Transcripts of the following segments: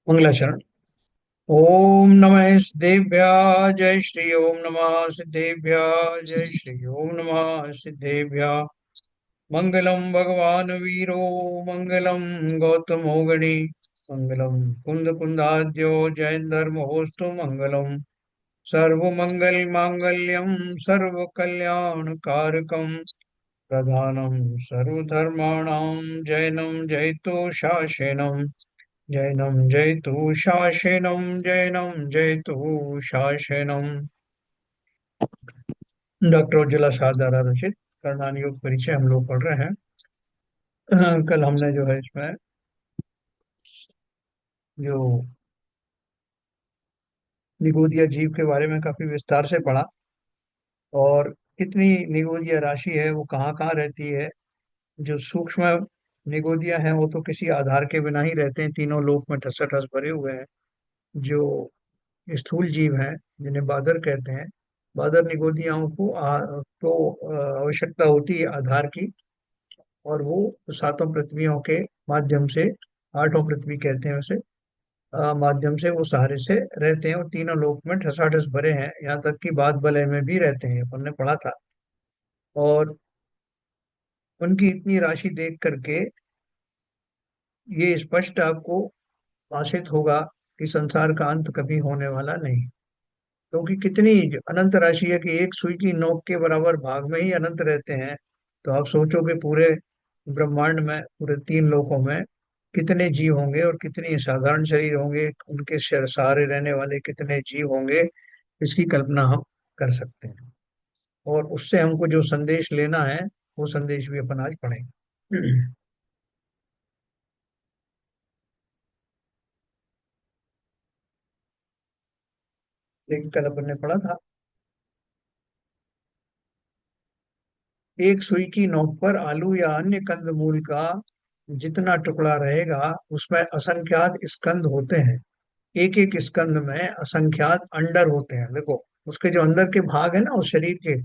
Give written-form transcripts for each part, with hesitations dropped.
मंगलाचरण। ओम नमः सिद्धेभ्यः जय श्री ओम नमः सिद्धेभ्यः जय श्री ओम नमः सिद्धेभ्यः। मंगलम भगवान वीरो मंगलम गौतमो गणी मंगलम कुंद कुंदाद्यो जयंधर्महोस्तु मंगलम सर्वमंगल मांगल्यम सर्व कल्याण कारकम प्रधानम सर्वधर्माणां जैनम जयतो शासेनम जैनम जयतु शासनम जैनम जयतु शासनम। डॉक्टर उज्ज्वला शाह द्वारा रचित करणान योग परिचय हम लोग पढ़ रहे हैं। कल हमने जो है इसमें जो निगोदिया जीव के बारे में काफी विस्तार से पढ़ा, और कितनी निगोदिया राशि है, वो कहाँ कहाँ रहती है। जो सूक्ष्म निगोदिया हैं वो तो किसी आधार के बिना ही रहते हैं, तीनों लोक में ठसाठस भरे हुए हैं। जो स्थूल जीव हैं जिन्हें बादर कहते हैं, बादर निगोदियाओं को आवश्यकता होती है आधार की, और वो सातों पृथ्वियों के माध्यम से, आठों पृथ्वी कहते हैं वैसे, माध्यम से वो सहारे से रहते हैं, और तीनों लोक में ठसाठस भरे हैं, यहाँ तक कि बात बलय में भी रहते हैं, अपन ने पढ़ा था। और उनकी इतनी राशि देख करके ये स्पष्ट आपको भाषित होगा कि संसार का अंत कभी होने वाला नहीं, क्योंकि कितनी अनंत राशि है कि एक सुई की नोक के बराबर भाग में ही अनंत रहते हैं। तो आप सोचो कि पूरे ब्रह्मांड में, पूरे तीन लोकों में कितने जीव होंगे, और कितने साधारण शरीर होंगे, उनके सहारे रहने वाले कितने जीव होंगे, इसकी कल्पना हम कर सकते हैं। और उससे हमको जो संदेश लेना है, वो संदेश भी अपन आज पढ़ेंगे। लेकिन कल अपन ने पढ़ा था, एक सुई की नोक पर आलू या अन्य कंदमूल का जितना टुकड़ा रहेगा, उसमें असंख्यात स्कंद होते हैं। एक एक स्कंद में असंख्यात अंडर होते हैं। देखो, उसके जो अंदर के भाग है ना, उस शरीर के,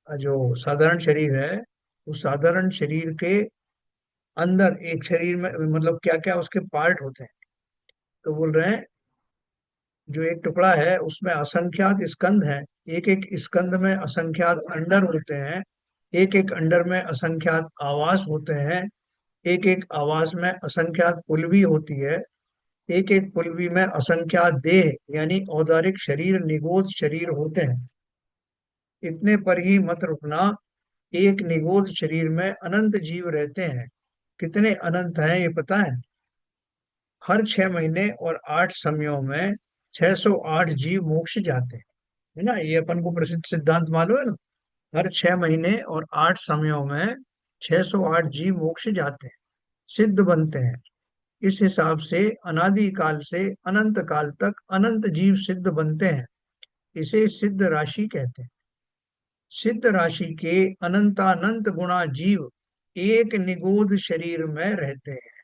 जो साधारण शरीर है, उस साधारण शरीर के अंदर एक शरीर में मतलब क्या क्या उसके पार्ट होते हैं। तो बोल रहे हैं, जो एक टुकड़ा है उसमें असंख्यात स्कंद हैं। एक एक स्कंद में असंख्यात अंडर होते हैं। एक एक अंडर में असंख्यात आवास होते हैं। एक एक आवास में असंख्यात पुलवी होती है। एक एक पुलवी में असंख्यात देह यानी औदारिक शरीर, निगोद शरीर होते हैं। इतने पर ही मत रुकना, एक निगोद शरीर में अनंत जीव रहते हैं। कितने अनंत हैं ये पता है? हर 6 महीने और 8 समयों में 608 जीव मोक्ष जाते हैं। है ना, ये अपन को प्रसिद्ध सिद्धांत मालूम है ना। हर 6 महीने और 8 समयों में 608 जीव मोक्ष जाते हैं, सिद्ध बनते हैं। इस हिसाब से अनादि काल से अनंत काल तक अनंत जीव सिद्ध बनते हैं। इसे सिद्ध राशि कहते हैं। सिद्ध राशि के अनंतानंत गुणा जीव एक निगोद शरीर में रहते हैं।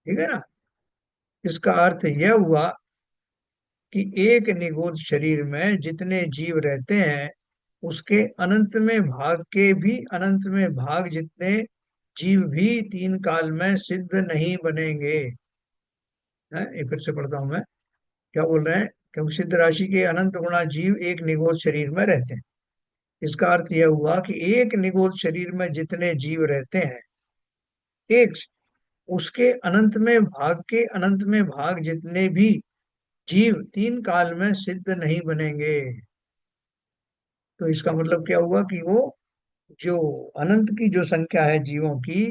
ठीक है ना। इसका अर्थ यह हुआ कि एक निगोद शरीर में जितने जीव रहते हैं, उसके अनंत में भाग के भी अनंत में भाग जितने जीव भी तीन काल में सिद्ध नहीं बनेंगे। है, ये फिर से पढ़ता हूं मैं, क्या बोल रहे हैं? क्योंकि सिद्ध राशि के अनंत गुणा जीव एक निगोद शरीर में रहते हैं। इसका अर्थ यह हुआ कि एक निगोद शरीर में जितने जीव रहते हैं, एक उसके अनंत में भाग के अनंत में भाग जितने भी जीव तीन काल में सिद्ध नहीं बनेंगे। तो इसका मतलब क्या हुआ कि वो जो अनंत की जो संख्या है जीवों की,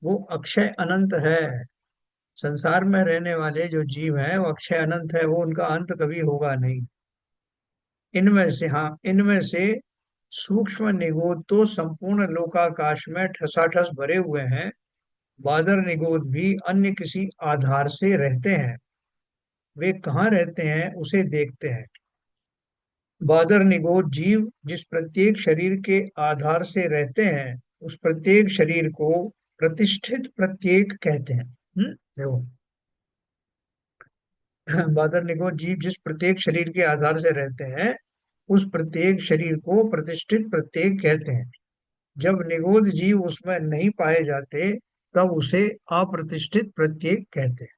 वो अक्षय अनंत है। संसार में रहने वाले जो जीव हैं वो अक्षय अनंत है, वो उनका अंत कभी होगा नहीं। इनमें से, हाँ, इनमें से सूक्ष्म निगोद तो संपूर्ण लोकाकाश में ठसाठस भरे हुए हैं। बादर निगोद भी अन्य किसी आधार से रहते हैं। वे कहाँ रहते हैं उसे देखते हैं। बादर निगोद जीव जिस प्रत्येक शरीर के आधार से रहते हैं, उस प्रत्येक शरीर को प्रतिष्ठित प्रत्येक कहते हैं। देखो, बादर निगोद जीव जिस प्रत्येक शरीर के आधार से रहते हैं, उस प्रत्येक शरीर को प्रतिष्ठित प्रत्येक कहते हैं। जब निगोद जीव उसमें नहीं पाए जाते, तब उसे अप्रतिष्ठित प्रत्येक कहते हैं।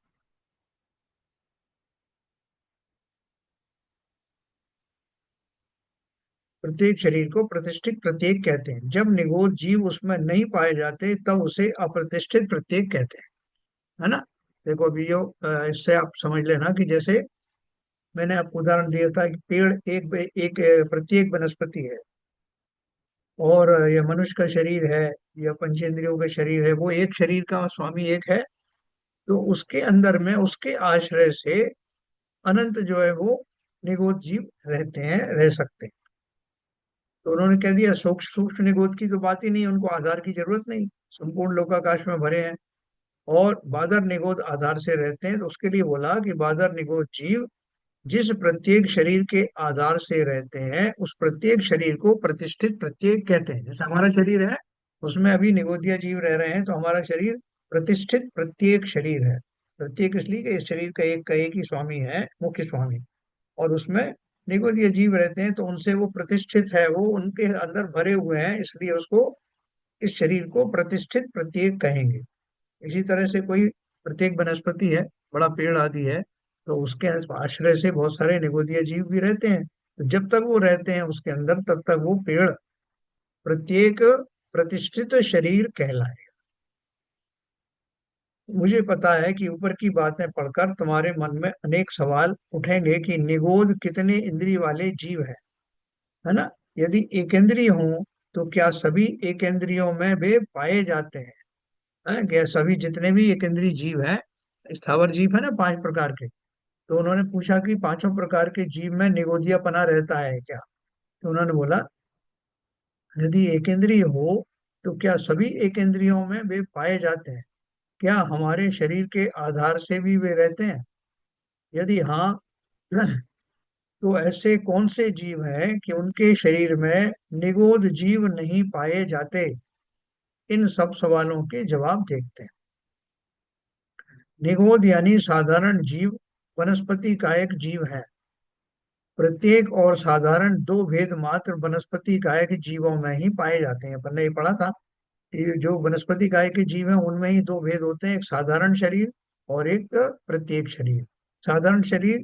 प्रत्येक शरीर को प्रतिष्ठित प्रत्येक कहते हैं। जब निगोद जीव उसमें नहीं पाए जाते तब उसे अप्रतिष्ठित प्रत्येक कहते हैं। है ना। देखो अभी जो इससे आप समझ लेना कि जैसे मैंने आपको उदाहरण दिया था कि पेड़ एक प्रत्येक वनस्पति है, और यह मनुष्य का शरीर है या पंचेंद्रियों का शरीर है, वो एक शरीर का स्वामी एक है। तो उसके अंदर में उसके आश्रय से अनंत जो है वो निगोद जीव रहते हैं, रह सकते हैं। तो उन्होंने कह दिया सूक्ष्म सूक्ष्म निगोद की तो बात ही नहीं, उनको आधार की जरूरत नहीं, संपूर्ण लोकाकाश में भरे हैं। और बादर निगोद आधार से रहते हैं, तो उसके लिए बोला कि बादर निगोद जीव जिस प्रत्येक शरीर के आधार से रहते हैं उस प्रत्येक शरीर को प्रतिष्ठित प्रत्येक कहते हैं। जैसे हमारा शरीर है, उसमें अभी निगोदिया जीव रह रहे हैं, तो हमारा शरीर प्रतिष्ठित प्रत्येक शरीर है। प्रत्येक इसलिए कि इस शरीर का एक ही स्वामी है, मुख्य स्वामी, और उसमें निगोदिया जीव रहते हैं, तो उनसे वो प्रतिष्ठित है, वो उनके अंदर भरे हुए हैं, इसलिए उसको, इस शरीर को प्रतिष्ठित प्रत्येक कहेंगे। इसी तरह से कोई प्रत्येक वनस्पति है, बड़ा पेड़ आदि है, तो उसके आश्रय से बहुत सारे निगोदीय जीव भी रहते हैं। तो जब तक वो रहते हैं उसके अंदर, तब तक वो पेड़ प्रत्येक प्रतिष्ठित शरीर कहलाए। मुझे पता है कि ऊपर की बातें पढ़कर तुम्हारे मन में अनेक सवाल उठेंगे कि निगोद कितने इंद्रिय वाले जीव है ना। यदि एकेंद्रिय हों तो क्या सभी एकेंद्रियों में वे पाए जाते हैं? क्या सभी जितने भी एकेंद्रीय जीव हैं, स्थावर जीव है ना 5 प्रकार के, तो उन्होंने पूछा कि पांचों प्रकार के जीव में निगोदिया पना रहता है क्या? तो उन्होंने बोला यदि एकेंद्रीय हो तो क्या सभी एकेंद्रियों में वे पाए जाते हैं? क्या हमारे शरीर के आधार से भी वे रहते हैं? यदि हाँ, तो ऐसे कौन से जीव हैं कि उनके शरीर में निगोद जीव नहीं पाए जाते? इन सब सवालों के जवाब देखते हैं। निगोद यानी साधारण जीव वनस्पति का एक जीव है। प्रत्येक और साधारण दो भेद मात्र वनस्पति काय के जीवों में ही पाए जाते हैं। अपन ने ये पढ़ा था कि जो वनस्पति काय के जीव हैं उनमें ही दो भेद होते हैं, एक साधारण शरीर और एक प्रत्येक शरीर। साधारण शरीर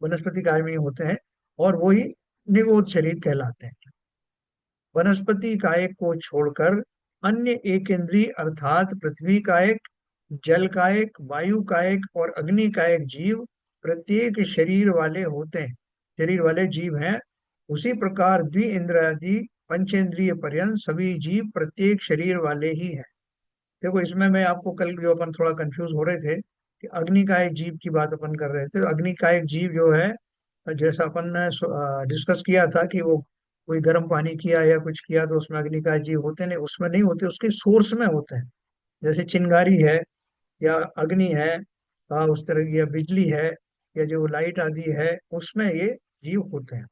वनस्पति काय में ही होते हैं, और वही निगोद शरीर कहलाते हैं। वनस्पति काय को छोड़कर अन्य एक इंद्रिय अर्थात पृथ्वी कायक, जल कायक, वायु कायक और अग्नि कायक जीव प्रत्येक शरीर वाले होते हैं, शरीर वाले जीव हैं। उसी प्रकार द्विइंद्रियादि पंचेंद्रिय पर्यंत सभी जीव प्रत्येक शरीर वाले ही हैं। देखो इसमें मैं आपको कल जो अपन थोड़ा कंफ्यूज हो रहे थे कि अग्नि का एक जीव की बात अपन कर रहे थे, तो अग्नि का एक जीव जो है, जैसा अपन ने डिस्कस किया था कि वो कोई गर्म पानी किया या कुछ किया तो उसमें अग्नि का जीव होते नहीं, उसमें नहीं होते, उसके सोर्स में होते हैं। जैसे चिंगारी है या अग्नि है, उस तरह की, या बिजली है, या जो लाइट आदि है, उसमें ये जीव होते हैं।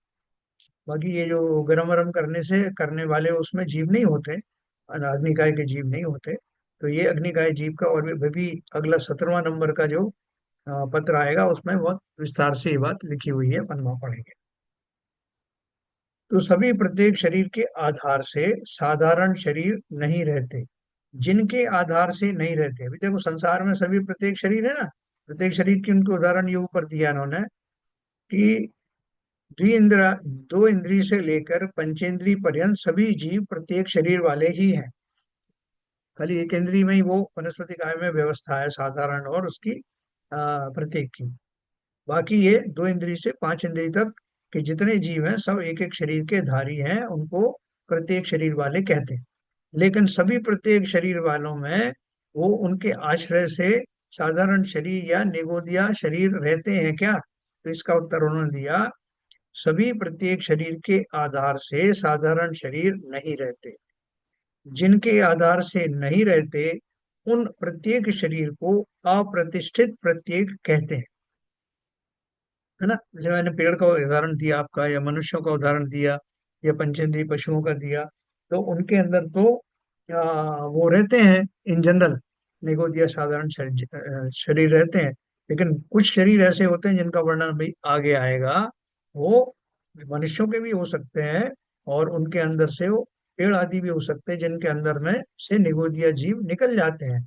बाकी ये जो गरम वरम करने से करने वाले उसमें जीव नहीं होते, अग्निकाय के जीव नहीं होते। तो ये अग्निकाय जीव का, और भी अगला 17वां नंबर का जो पत्र आएगा उसमें बहुत विस्तार से ये बात लिखी हुई है, अपन वहाँ पढ़ेंगे। तो सभी प्रत्येक शरीर के आधार से साधारण शरीर नहीं रहते, जिनके आधार से नहीं रहते। अभी देखो संसार में सभी प्रत्येक शरीर है ना, प्रत्येक शरीर की उनके उदाहरण ये ऊपर दिया इन्होंने कि द्विइंद्र दो इंद्रिय से लेकर पंचेंद्रिय पर्यंत सभी जीव प्रत्येक शरीर वाले ही हैं। खाली एक इंद्रिय में ही वो वनस्पति काय में व्यवस्था है साधारण और उसकी प्रत्येक की। बाकी ये दो इंद्रिय से 5 इंद्रिय तक के जितने जीव हैं सब एक एक शरीर के धारी हैं, उनको प्रत्येक शरीर वाले कहते हैं। लेकिन सभी प्रत्येक शरीर वालों में वो उनके आश्रय से साधारण शरीर या निगोदिया शरीर रहते हैं क्या? तो इसका उत्तर उन्होंने दिया सभी प्रत्येक शरीर के आधार से साधारण शरीर नहीं रहते। जिनके आधार से नहीं रहते उन प्रत्येक शरीर को अप्रतिष्ठित प्रत्येक कहते हैं। है ना। जैसे मैंने पेड़ का उदाहरण दिया आपका, या मनुष्यों का उदाहरण दिया, या पंचेंद्रिय पशुओं का दिया, तो उनके अंदर तो वो रहते हैं इन जनरल निगोदिया साधारण शरीर रहते हैं। लेकिन कुछ शरीर ऐसे होते हैं जिनका वर्णन भी आगे आएगा, वो मनुष्यों के भी हो सकते हैं, और उनके अंदर से वो पेड़ आदि भी हो सकते हैं जिनके अंदर में से निगोदिया जीव निकल जाते हैं,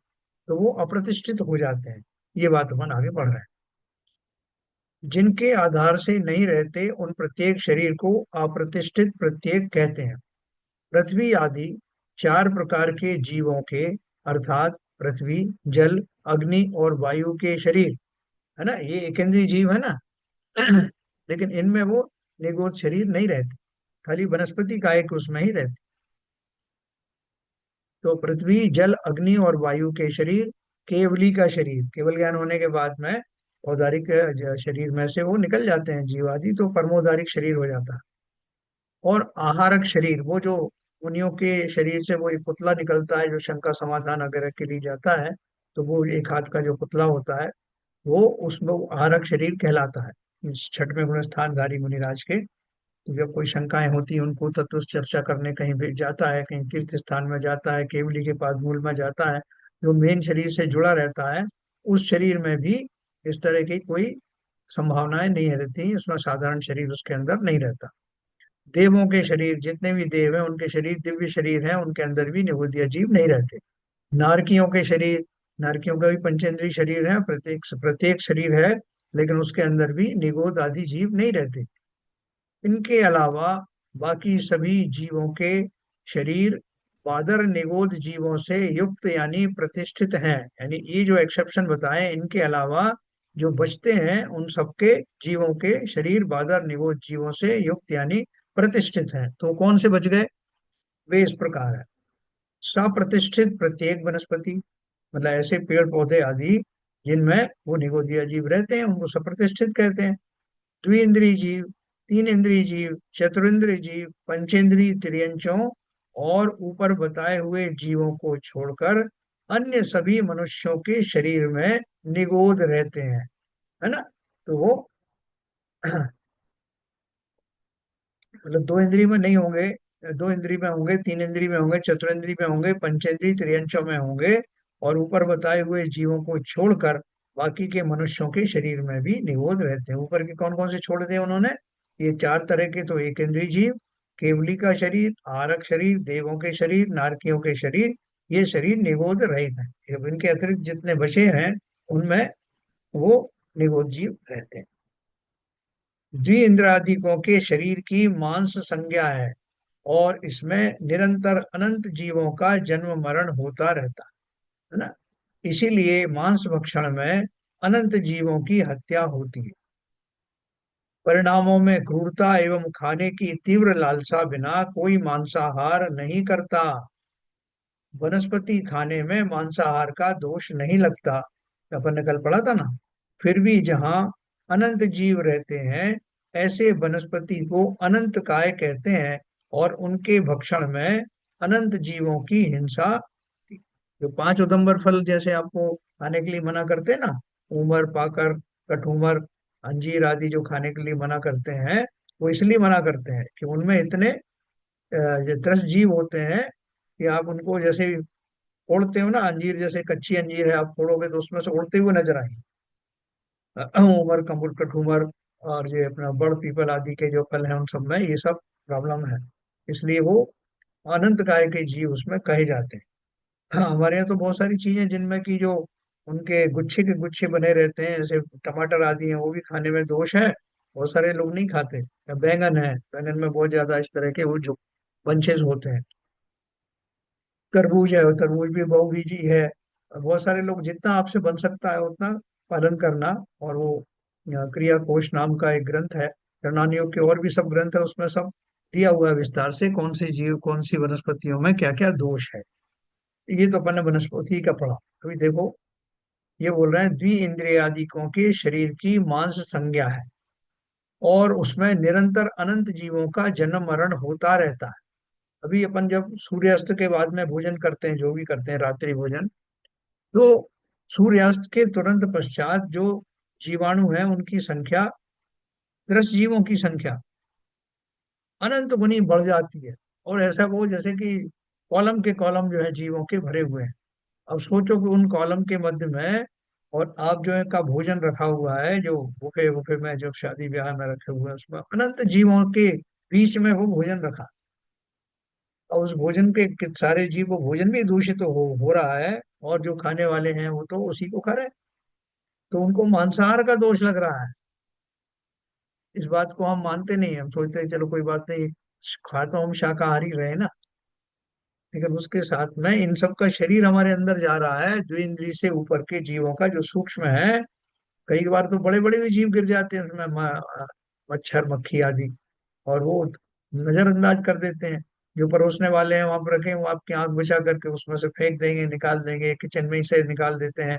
तो वो अप्रतिष्ठित हो जाते हैं। ये बात अपन आगे पढ़ रहे हैं। जिनके आधार से नहीं रहते उन प्रत्येक शरीर को अप्रतिष्ठित प्रत्येक कहते हैं। पृथ्वी आदि चार प्रकार के जीवों के, अर्थात पृथ्वी, जल, अग्नि और वायु के शरीर, है ना, ये एकेंद्रीय जीव है ना। लेकिन इनमें वो निगोद शरीर नहीं रहते, खाली वनस्पति काय के उसमें ही रहते। तो पृथ्वी, जल, अग्नि और वायु के शरीर, केवली का शरीर, केवल ज्ञान होने के बाद में औदारिक शरीर में से वो निकल जाते हैं जीवादि, तो परमोदारिक शरीर हो जाता है। और आहारक शरीर, वो जो मुनियों के शरीर से वो एक पुतला निकलता है जो शंका समाधान वगैरह के लिए जाता है, तो वो एक हाथ का जो पुतला होता है, वो उसमें वो आहारक शरीर कहलाता है। इस छठवें गुण स्थानधारी मुनिराज के, तो जब कोई शंकाएं होती हैं उनको तत्व चर्चा करने कहीं भी जाता है, कहीं तीर्थ स्थान में जाता है, केवली के पास मूल में जाता है, जो मेन शरीर से जुड़ा रहता है, उस शरीर में भी इस तरह की कोई संभावनाएं नहीं रहती, उसमें साधारण शरीर उसके अंदर नहीं रहता। देवों के शरीर, जितने भी देव हैं उनके शरीर दिव्य शरीर हैं, उनके अंदर भी निगोदिया जीव नहीं रहते। नारकियों के शरीर, नारकियों का भी पंचेंद्रीय शरीर है, प्रत्येक प्रत्येक शरीर है, लेकिन उसके अंदर भी निगोद आदि जीव नहीं रहते। इनके अलावा बाकी सभी जीवों के शरीर बादर निगोद जीवों से युक्त यानी प्रतिष्ठित हैं। यानी ये जो एक्सेप्शन बताए, इनके अलावा जो बचते हैं उन सबके जीवों के शरीर बादर निगोद जीवों से युक्त यानी प्रतिष्ठित हैं। तो कौन से बच गए? वे इस प्रकार है। सप्रतिष्ठित प्रत्येक वनस्पति, मतलब ऐसे पेड़ पौधे आदि जिनमें वो निगोदिया जीव रहते हैं उनको सप्रतिष्ठित कहते हैं। द्विइंद्रिय जीव, तीन इंद्रिय जीव, चतुरिंद्रिय जीव, पंचेंद्रिय तिर्यंचों और ऊपर बताए हुए जीवों को छोड़कर अन्य सभी मनुष्यों के शरीर में निगोद रहते हैं, है ना। तो वो मतलब दो इंद्रिय में नहीं होंगे, दो इंद्रिय में होंगे, तीन इंद्रिय में होंगे, चतुरिंद्रिय में होंगे, पंचेंद्रिय त्रियंचों में होंगे, और ऊपर बताए हुए जीवों को छोड़कर बाकी के मनुष्यों के शरीर में भी निगोद रहते हैं। ऊपर के कौन कौन से छोड़ दिए उन्होंने? ये चार तरह के, तो एक इंद्रिय जीव, केवली का शरीर, आरक शरीर, देवों के शरीर, नारकियों के शरीर, ये शरीर निगोद रहित है। अब इनके अतिरिक्त जितने बचे हैं उनमें वो निगोद जीव रहते हैं। द्विइंद्रादिकों के शरीर की मांस संज्ञा है, और इसमें निरंतर अनंत जीवों का जन्म मरण होता रहता है ना। इसीलिए मांस भक्षण में अनंत जीवों की हत्या होती है। परिणामों में क्रूरता एवं खाने की तीव्र लालसा बिना कोई मांसाहार नहीं करता। वनस्पति खाने में मांसाहार का दोष नहीं लगता, अपन ने कल पढ़ा था ना। फिर भी जहाँ अनंत जीव रहते हैं, ऐसे वनस्पति को अनंत काय कहते हैं, और उनके भक्षण में अनंत जीवों की हिंसा। जो पांच उदंबर फल जैसे आपको खाने के लिए मना करते हैं ना, उमर, पाकर, कठूमर, अंजीर आदि जो खाने के लिए मना करते हैं, वो इसलिए मना करते हैं कि उनमें इतने जो त्रस्त जीव होते हैं कि आप उनको जैसे फोड़ते हो ना, अंजीर जैसे कच्ची अंजीर है, आप फोड़ोगे तो उसमें से उड़ते हुए नजर आएंगे। उमर, कमुल, कठूमर और ये अपना बड़ पीपल आदि के जो फल हैं उन सब में ये सब प्रॉब्लम है। इसलिए वो अनंत काय के जीव उसमें कहे जाते हैं। हाँ, हमारे यहाँ तो बहुत सारी चीजें जिनमें की जो उनके गुच्छे के गुच्छे बने रहते हैं, जैसे टमाटर आदि हैं, वो भी खाने में दोष है, बहुत सारे लोग नहीं खाते। या बैंगन है, बैंगन में बहुत ज्यादा इस तरह के वो जो बंचेस होते हैं। तरबूज है, और तरबूज भी बहुबीजी है। बहुत सारे लोग, जितना आपसे बन सकता है उतना पालन करना। और वो क्रिया कोश नाम का एक ग्रंथ है, रणनीयों के और भी सब ग्रंथ है, उसमें सब दिया हुआ है विस्तार से कौन सी जीव कौन सी वनस्पतियों में क्या क्या दोष है। ये तो अपन ने वनस्पति का पढ़ा। अभी देखो, ये बोल रहे हैं द्वि इंद्रियादिकों के शरीर की मांस संज्ञा है, और उसमें निरंतर अनंत जीवों का जन्म मरण होता रहता है। अभी अपन जब सूर्यास्त के बाद में भोजन करते हैं, जो भी करते हैं रात्रि भोजन, तो सूर्यास्त के तुरंत पश्चात जो जीवाणु हैं उनकी संख्या, त्रस्त जीवों की संख्या अनंत गुनी बढ़ जाती है। और ऐसा वो जैसे कि कॉलम के कॉलम जो है जीवों के भरे हुए हैं। अब सोचो कि उन कॉलम के मध्य में और आप जो है का भोजन रखा हुआ है, जो बुफे बुफे में जो शादी ब्याह में रखे हुए हैं, उसमें अनंत जीवों के बीच में वो भोजन रखा। और उस भोजन के सारे जीव, वो भोजन भी दूषित हो रहा है, और जो खाने वाले हैं वो तो उसी को खा रहे हैं, तो उनको मांसाहार का दोष लग रहा है। इस बात को हम मानते नहीं, हम सोचते हैं चलो कोई बात नहीं, खा तो हम शाकाहारी रहे ना। लेकिन उसके साथ में इन सब का शरीर हमारे अंदर जा रहा है, द्विइंद्रिय से ऊपर के जीवों का जो सूक्ष्म है। कई बार तो बड़े बड़े भी जीव गिर जाते हैं उसमें, मच्छर मक्खी आदि, और वो नजरअंदाज कर देते हैं। जो परोसने वाले हैं वहां पर रखे, वो आपकी आंख बचा करके उसमें से फेंक देंगे, निकाल देंगे, किचन में ही से निकाल देते हैं।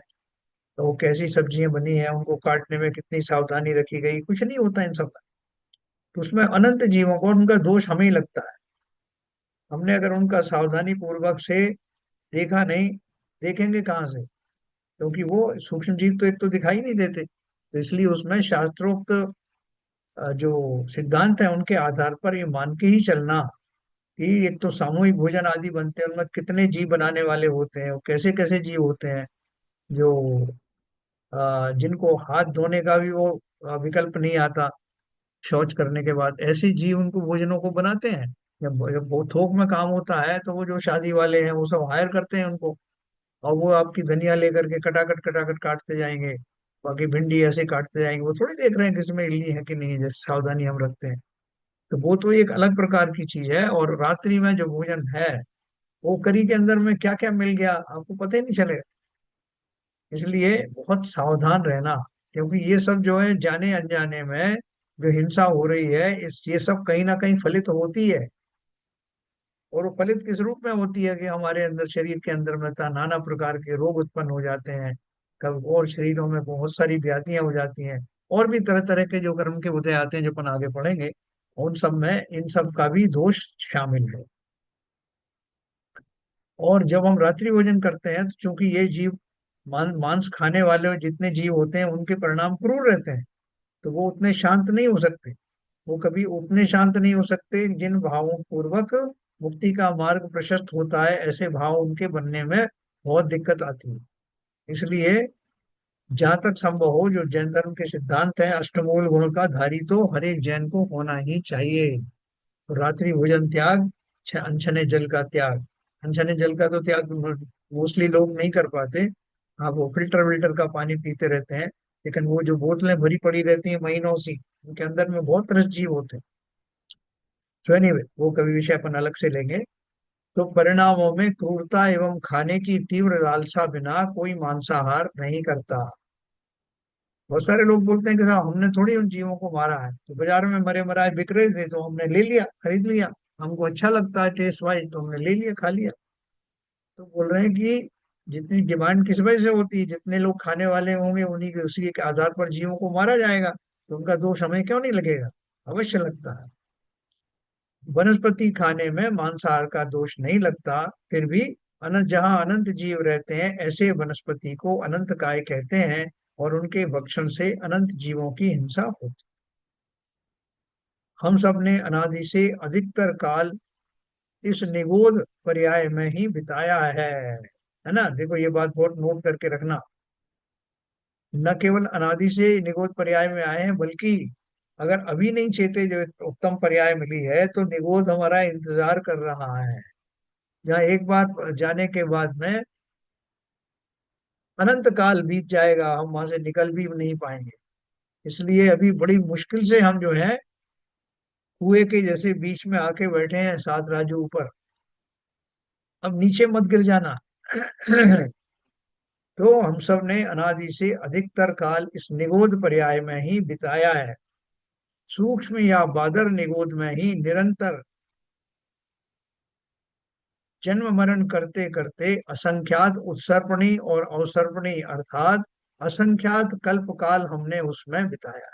तो वो कैसी सब्जियां बनी है, उनको काटने में कितनी सावधानी रखी गई, कुछ नहीं होता इन सब का। तो उसमें अनंत जीवों को, और उनका दोष हमें ही लगता है। हमने अगर उनका सावधानी पूर्वक से देखा नहीं, देखेंगे कहाँ से, क्योंकि वो सूक्ष्म जीव तो एक तो दिखाई नहीं देते। तो इसलिए उसमें शास्त्रोक्त जो सिद्धांत है उनके आधार पर ये मान के ही चलना कि एक तो सामूहिक भोजन आदि बनते हैं, उनमें कितने जीव बनाने वाले होते हैं, कैसे कैसे जीव होते हैं, जो जिनको हाथ धोने का भी वो विकल्प नहीं आता शौच करने के बाद, ऐसे जीव उनको भोजनों को बनाते हैं। जब वो थोक में काम होता है तो वो जो शादी वाले हैं वो सब हायर करते हैं उनको, और वो आपकी धनिया लेकर के कटाकट कटाकट काटते जाएंगे, बाकी भिंडी ऐसे काटते जाएंगे। वो थोड़ी देख रहे हैं कि इसमें इल्ली है कि नहीं है, जैसे सावधानी हम रखते हैं। तो वो तो एक अलग प्रकार की चीज है। और रात्रि में जो भोजन है, वो करी के अंदर में क्या क्या मिल गया आपको पता ही नहीं चलेगा। इसलिए बहुत सावधान रहना, क्योंकि ये सब जो है जाने अनजाने में जो हिंसा हो रही है, इस ये सब कहीं ना कहीं फलित होती है। और वो फलित किस रूप में होती है कि हमारे अंदर, शरीर के अंदर में नाना प्रकार के रोग उत्पन्न हो जाते हैं, कब और शरीरों में बहुत सारी व्याधियां हो जाती हैं, और भी तरह तरह के जो कर्म के उदय आते हैं जो अपन आगे पढ़ेंगे। उन सब में इन सब का भी दोष शामिल है। और जब हम रात्रि भोजन करते हैं तो चूंकि ये जीव मांस खाने वाले जितने जीव होते हैं उनके परिणाम क्रूर रहते हैं, तो वो उतने शांत नहीं हो सकते। वो कभी उतने शांत नहीं हो सकते जिन भावों पूर्वक मुक्ति का मार्ग प्रशस्त होता है, ऐसे भाव उनके बनने में बहुत दिक्कत आती है। इसलिए जहां तक संभव हो, जो जैन धर्म के सिद्धांत हैं, अष्टमूल गुण का धारी तो हर एक जैन को होना ही चाहिए। तो रात्रि भोजन त्याग, अनछने जल का त्याग। अनछने जल का तो त्याग मोस्टली लोग नहीं कर पाते। हाँ, वो फिल्टर विल्टर का पानी पीते रहते हैं, लेकिन वो जो बोतलें भरी पड़ी रहती हैं महीनों से, उनके अंदर में बहुत रस जीव होते हैं। तो एनीवे, वो कभी विषय अपन अलग से लेंगे। तो परिणामों में क्रूरता एवं खाने की तीव्र लालसा बिना कोई मांसाहार नहीं करता। बहुत सारे लोग बोलते हैं कि साहब हमने थोड़ी उन जीवों को मारा है, तो बाजार में मरे मराए बिक रहे थे तो हमने ले लिया, खरीद लिया, हमको अच्छा लगता है टेस्ट वाइज तो हमने ले लिया, खा लिया। तो बोल रहे हैं कि जितनी डिमांड किस वजह से होती है, जितने लोग खाने वाले होंगे उन्हीं के उसी के आधार पर जीवों को मारा जाएगा, तो उनका दोष हमें क्यों नहीं लगेगा? अवश्य लगता है। वनस्पति खाने में मांसाहार का दोष नहीं लगता, फिर भी अनंत, जहाँ अनंत जीव रहते हैं ऐसे वनस्पति को अनंत काय कहते हैं, और उनके भक्षण से अनंत जीवों की हिंसा होती। हम सब ने अनादि से अधिकतर काल इस निगोद पर्याय में ही बिताया है ना? देखो ये बात बहुत नोट करके रखना। न केवल अनादि से निगोद पर्याय में आए हैं, बल्कि अगर अभी नहीं चेते जो उत्तम पर्याय मिली है, तो निगोद हमारा इंतजार कर रहा है, जहाँ एक बार जाने के बाद में अनंत काल बीत जाएगा, हम वहां से निकल भी नहीं पाएंगे। इसलिए अभी बड़ी मुश्किल से हम जो है कुएं के जैसे बीच में आके बैठे हैं, सात राजू ऊपर। अब नीचे मत गिर जाना। तो हम सब ने अनादि से अधिकतर काल इस निगोद पर्याय में ही बिताया है। सूक्ष्म या बादर निगोद में ही निरंतर जन्म मरण करते करते असंख्यात उत्सर्पणी और अवसर्पणी अर्थात असंख्यात कल्प काल हमने उसमें बिताया।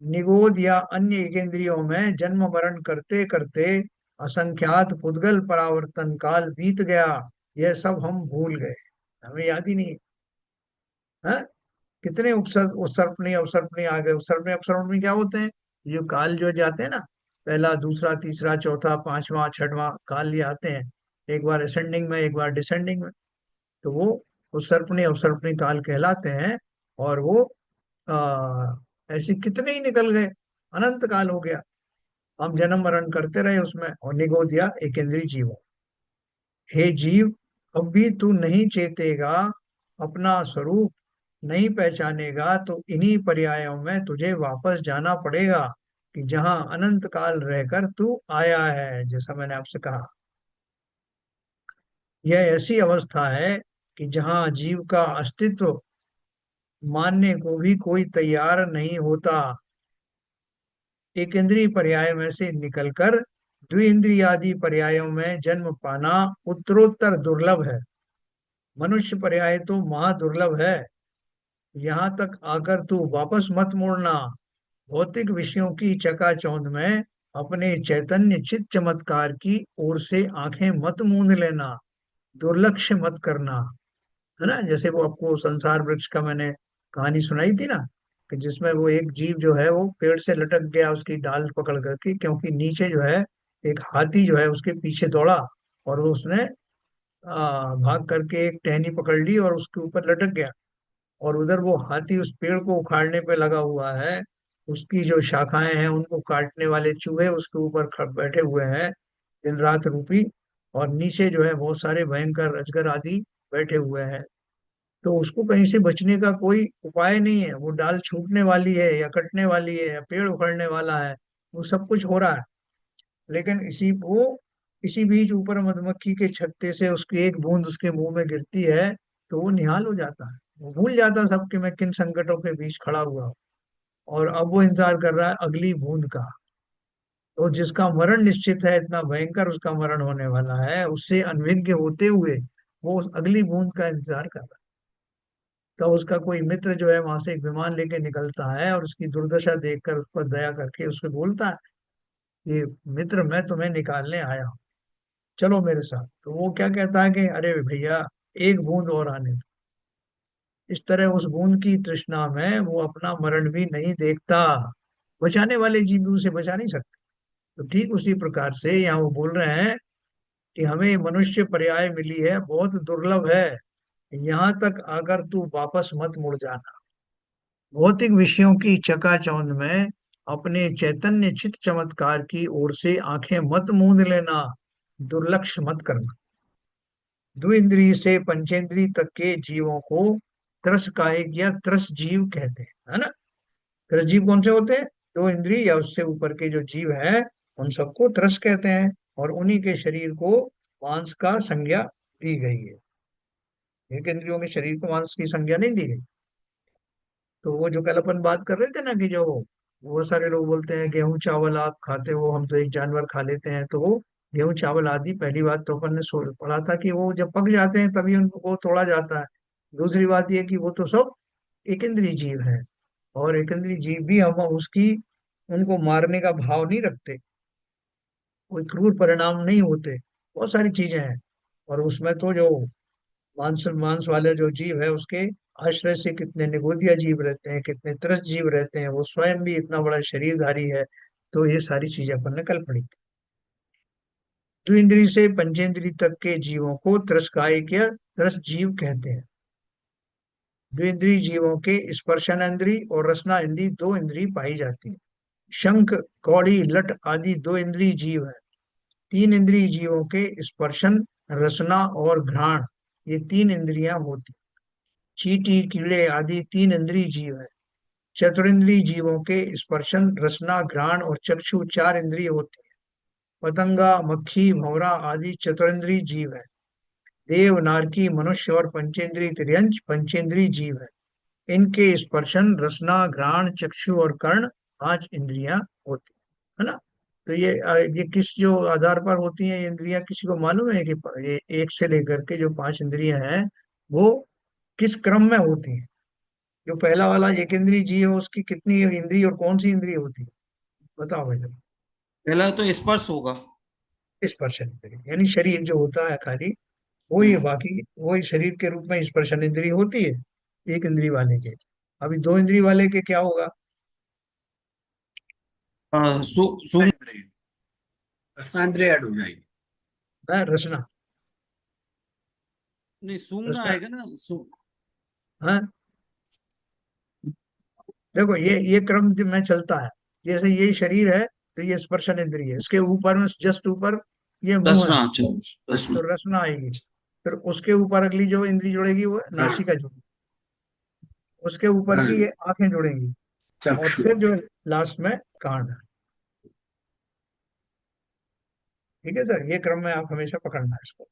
निगोद या अन्य इंद्रियों में जन्म मरण करते करते असंख्यात पुद्गल परावर्तन काल बीत गया। यह सब हम भूल गए, हमें याद ही नहीं है। कितने उत्सर्पणी अवसर्पणी आ गए। उत्सर्पणी अवसर्पणी क्या होते हैं? जो काल जो जाते हैं ना, पहला दूसरा तीसरा चौथा पांचवा छठवां काल ये आते हैं, एक बार असेंडिंग में एक बार डिसेंडिंग में। तो वो उत्सर्पणी अवसर्पणी काल कहलाते हैं। और वो आ, ऐसे कितने ही निकल गए, अनंत काल हो गया। हम जन्म मरण करते रहे उसमें, और निगो दिया एक इंद्रिय जीवों। हे जीव, अब भी तू नहीं चेतेगा अपना स्वरूप, नहीं पहचानेगा तो इन्हीं पर्यायों में तुझे वापस जाना पड़ेगा, कि जहां अनंत काल रहकर तू आया है, जैसा मैंने आपसे कहा। यह ऐसी अवस्था है कि जहां जीव का अस्तित्व मानने को भी कोई तैयार नहीं होता। एक इंद्रिय पर्याय में से निकलकर द्विइंद्रियादि पर्यायों में जन्म पाना उत्तरोत्तर दुर्लभ है। मनुष्य पर्याय तो महादुर्लभ है। यहाँ तक आकर तू वापस मत मुड़ना। भौतिक विषयों की चकाचौंध में अपने चैतन्य चित चमत्कार की ओर से आंखें मत मूंद लेना, दुर्लक्ष्य मत करना। है ना, जैसे वो आपको संसार वृक्ष का मैंने कहानी सुनाई थी ना, कि जिसमें वो एक जीव जो है वो पेड़ से लटक गया उसकी डाल पकड़ करके, क्योंकि नीचे जो है एक हाथी जो है उसके पीछे दौड़ा, और वो उसने भाग करके एक टहनी पकड़ ली और उसके ऊपर लटक गया। और उधर वो हाथी उस पेड़ को उखाड़ने पे लगा हुआ है, उसकी जो शाखाएं हैं उनको काटने वाले चूहे उसके ऊपर बैठे हुए हैं, दिन रात रूपी। और नीचे जो है बहुत सारे भयंकर अजगर आदि बैठे हुए हैं। तो उसको कहीं से बचने का कोई उपाय नहीं है, वो डाल छूटने वाली है या कटने वाली है या पेड़ उखड़ने वाला है, वो सब कुछ हो रहा है। लेकिन इसी बीच ऊपर मधुमक्खी के छत्ते से उसकी एक बूंद उसके मुंह में गिरती है, तो वो निहाल हो जाता है। वो भूल जाता है सब कि मैं किन संकटों के बीच खड़ा हुआ हूँ। और अब वो इंतजार कर रहा है अगली बूंद का। तो जिसका मरण निश्चित है, इतना भयंकर उसका मरण होने वाला है, उससे अनभिज्ञ होते हुए वो उस अगली बूंद का इंतजार कर रहा है। तो उसका कोई मित्र जो है वहां से एक विमान लेके निकलता है और उसकी दुर्दशा देखकर उस पर दया करके उससे बोलता है, ये मित्र मैं तुम्हें निकालने आया हूँ, चलो मेरे साथ। तो वो क्या कहता है कि अरे भैया, एक बूंद और आने दो। इस तरह उस बूंद की तृष्णा में वो अपना मरण भी नहीं देखता। बचाने वाले जीव भी उसे बचा नहीं सकते। तो ठीक उसी प्रकार से यहाँ वो बोल रहे हैं कि हमें मनुष्य पर्याय मिली है, बहुत दुर्लभ है। यहाँ तक अगर तू वापस मत मुड़ जाना। भौतिक विषयों की चकाचौंध में अपने चैतन्य चित चमत्कार की ओर से आंखें मत मूंद लेना, दुर्लक्ष्य मत करना। द्विइंद्रिय से पंचेंद्रिय तक के जीवों को त्रस कायिक या त्रस जीव कहते हैं, है ना। त्रस जीव कौन से होते हैं? दो इंद्रिय या उससे ऊपर के जो जीव हैं उन सबको त्रस कहते हैं, और उन्हीं के शरीर को मांस का संज्ञा दी गई है। एक इंद्रियों के शरीर को मांस की संज्ञा नहीं दी गई। तो वो जो कल अपन बात कर रहे थे ना, कि जो वो सारे लोग बोलते हैं गेहूं चावल आप खाते हो, हम तो एक जानवर खा लेते हैं, तो वो गेहूं चावल आदि, पहली बात तो अपन ने पढ़ा था कि वो जब पक जाते हैं तभी उनको तोड़ा जाता है। दूसरी बात ये कि वो तो सब एक इंद्रिय जीव है, और एक इंद्रिय जीव भी हम उसकी उनको मारने का भाव नहीं रखते, कोई क्रूर परिणाम नहीं होते, बहुत सारी चीजें हैं। और उसमें तो जो मांस मांस वाले जो जीव है उसके आश्रय से कितने निगोदिया जीव रहते हैं, कितने त्रस्त जीव रहते हैं, वो स्वयं भी इतना बड़ा शरीरधारी है। तो ये सारी चीजें अपन ने कल पढ़ी थी। द्विइंद्रिय से पंचेंद्रिय तक के जीवों को त्रसकायिक या त्रस्त जीव कहते हैं। द्विइंद्रिय जीवों के स्पर्शन इंद्रिय और रसना इंद्रिय दो इंद्रिय पाई जाती है। शंख, कौड़ी, लट आदि दो इंद्रिय जीव है। तीन इंद्रिय जीवों के स्पर्शन, रसना और घ्राण, ये तीन इंद्रियां होती। चींटी, कीड़े आदि तीन इंद्रिय जीव है। चतुरिंद्रिय जीवों के स्पर्शन, रसना, घ्राण और चक्षु चार इंद्रिय होती है। पतंगा, मक्खी, भंवरा आदि चतुरिंद्रिय जीव है। देव, नारकी, मनुष्य और पंचेंद्रिय तिर्यंच पंचेंद्रिय जीव है। इनके स्पर्शन, रसना, घ्राण, चक्षु और कर्ण पांच इंद्रियां होती है ना। तो ये किस जो आधार पर होती हैं ये इंद्रियां, किसी को मालूम है कि ये एक से लेकर के जो पांच इंद्रियां हैं वो किस क्रम में होती हैं? जो पहला वाला एक इंद्रिय जीव है उसकी कितनी इंद्रिय और कौन सी इंद्रिय होती है? बताओ भाई जरा। पहला तो स्पर्श होगा। स्पर्शन इंद्रिय यानी शरीर जो होता है खाली, वो ही हम्म। बाकी, वो ही शरीर के रूप में स्पर्शन इंद्रिय होती है एक इंद्रिय वाले के। अभी दो इंद्रिय वाले के क्या होगा? सूंघ। रसनांद्रिय ऐड हो जाएगी। हाँ, रसना। नहीं, सूंघना रसना। आएगा ना, सूंघ। हाँ, देखो ये क्रम में चलता है। जैसे ये शरीर है तो ये स्पर्शन इंद्रिय है, इसके ऊपर में जस्ट ऊपर ये मुंह है, रसना, चलो। रसना। तो रसना आएगी। फिर उसके ऊपर अगली जो इंद्रिय जुड़ेगी वो है हाँ। नासिका जुड़ेगी। उसके ऊपर की हाँ, ये आंखें जुड़ेंगी, और चक्षु। फिर जो लास्ट में कान है। ठीक है सर, ये क्रम में आप हमेशा पकड़ना है इसको।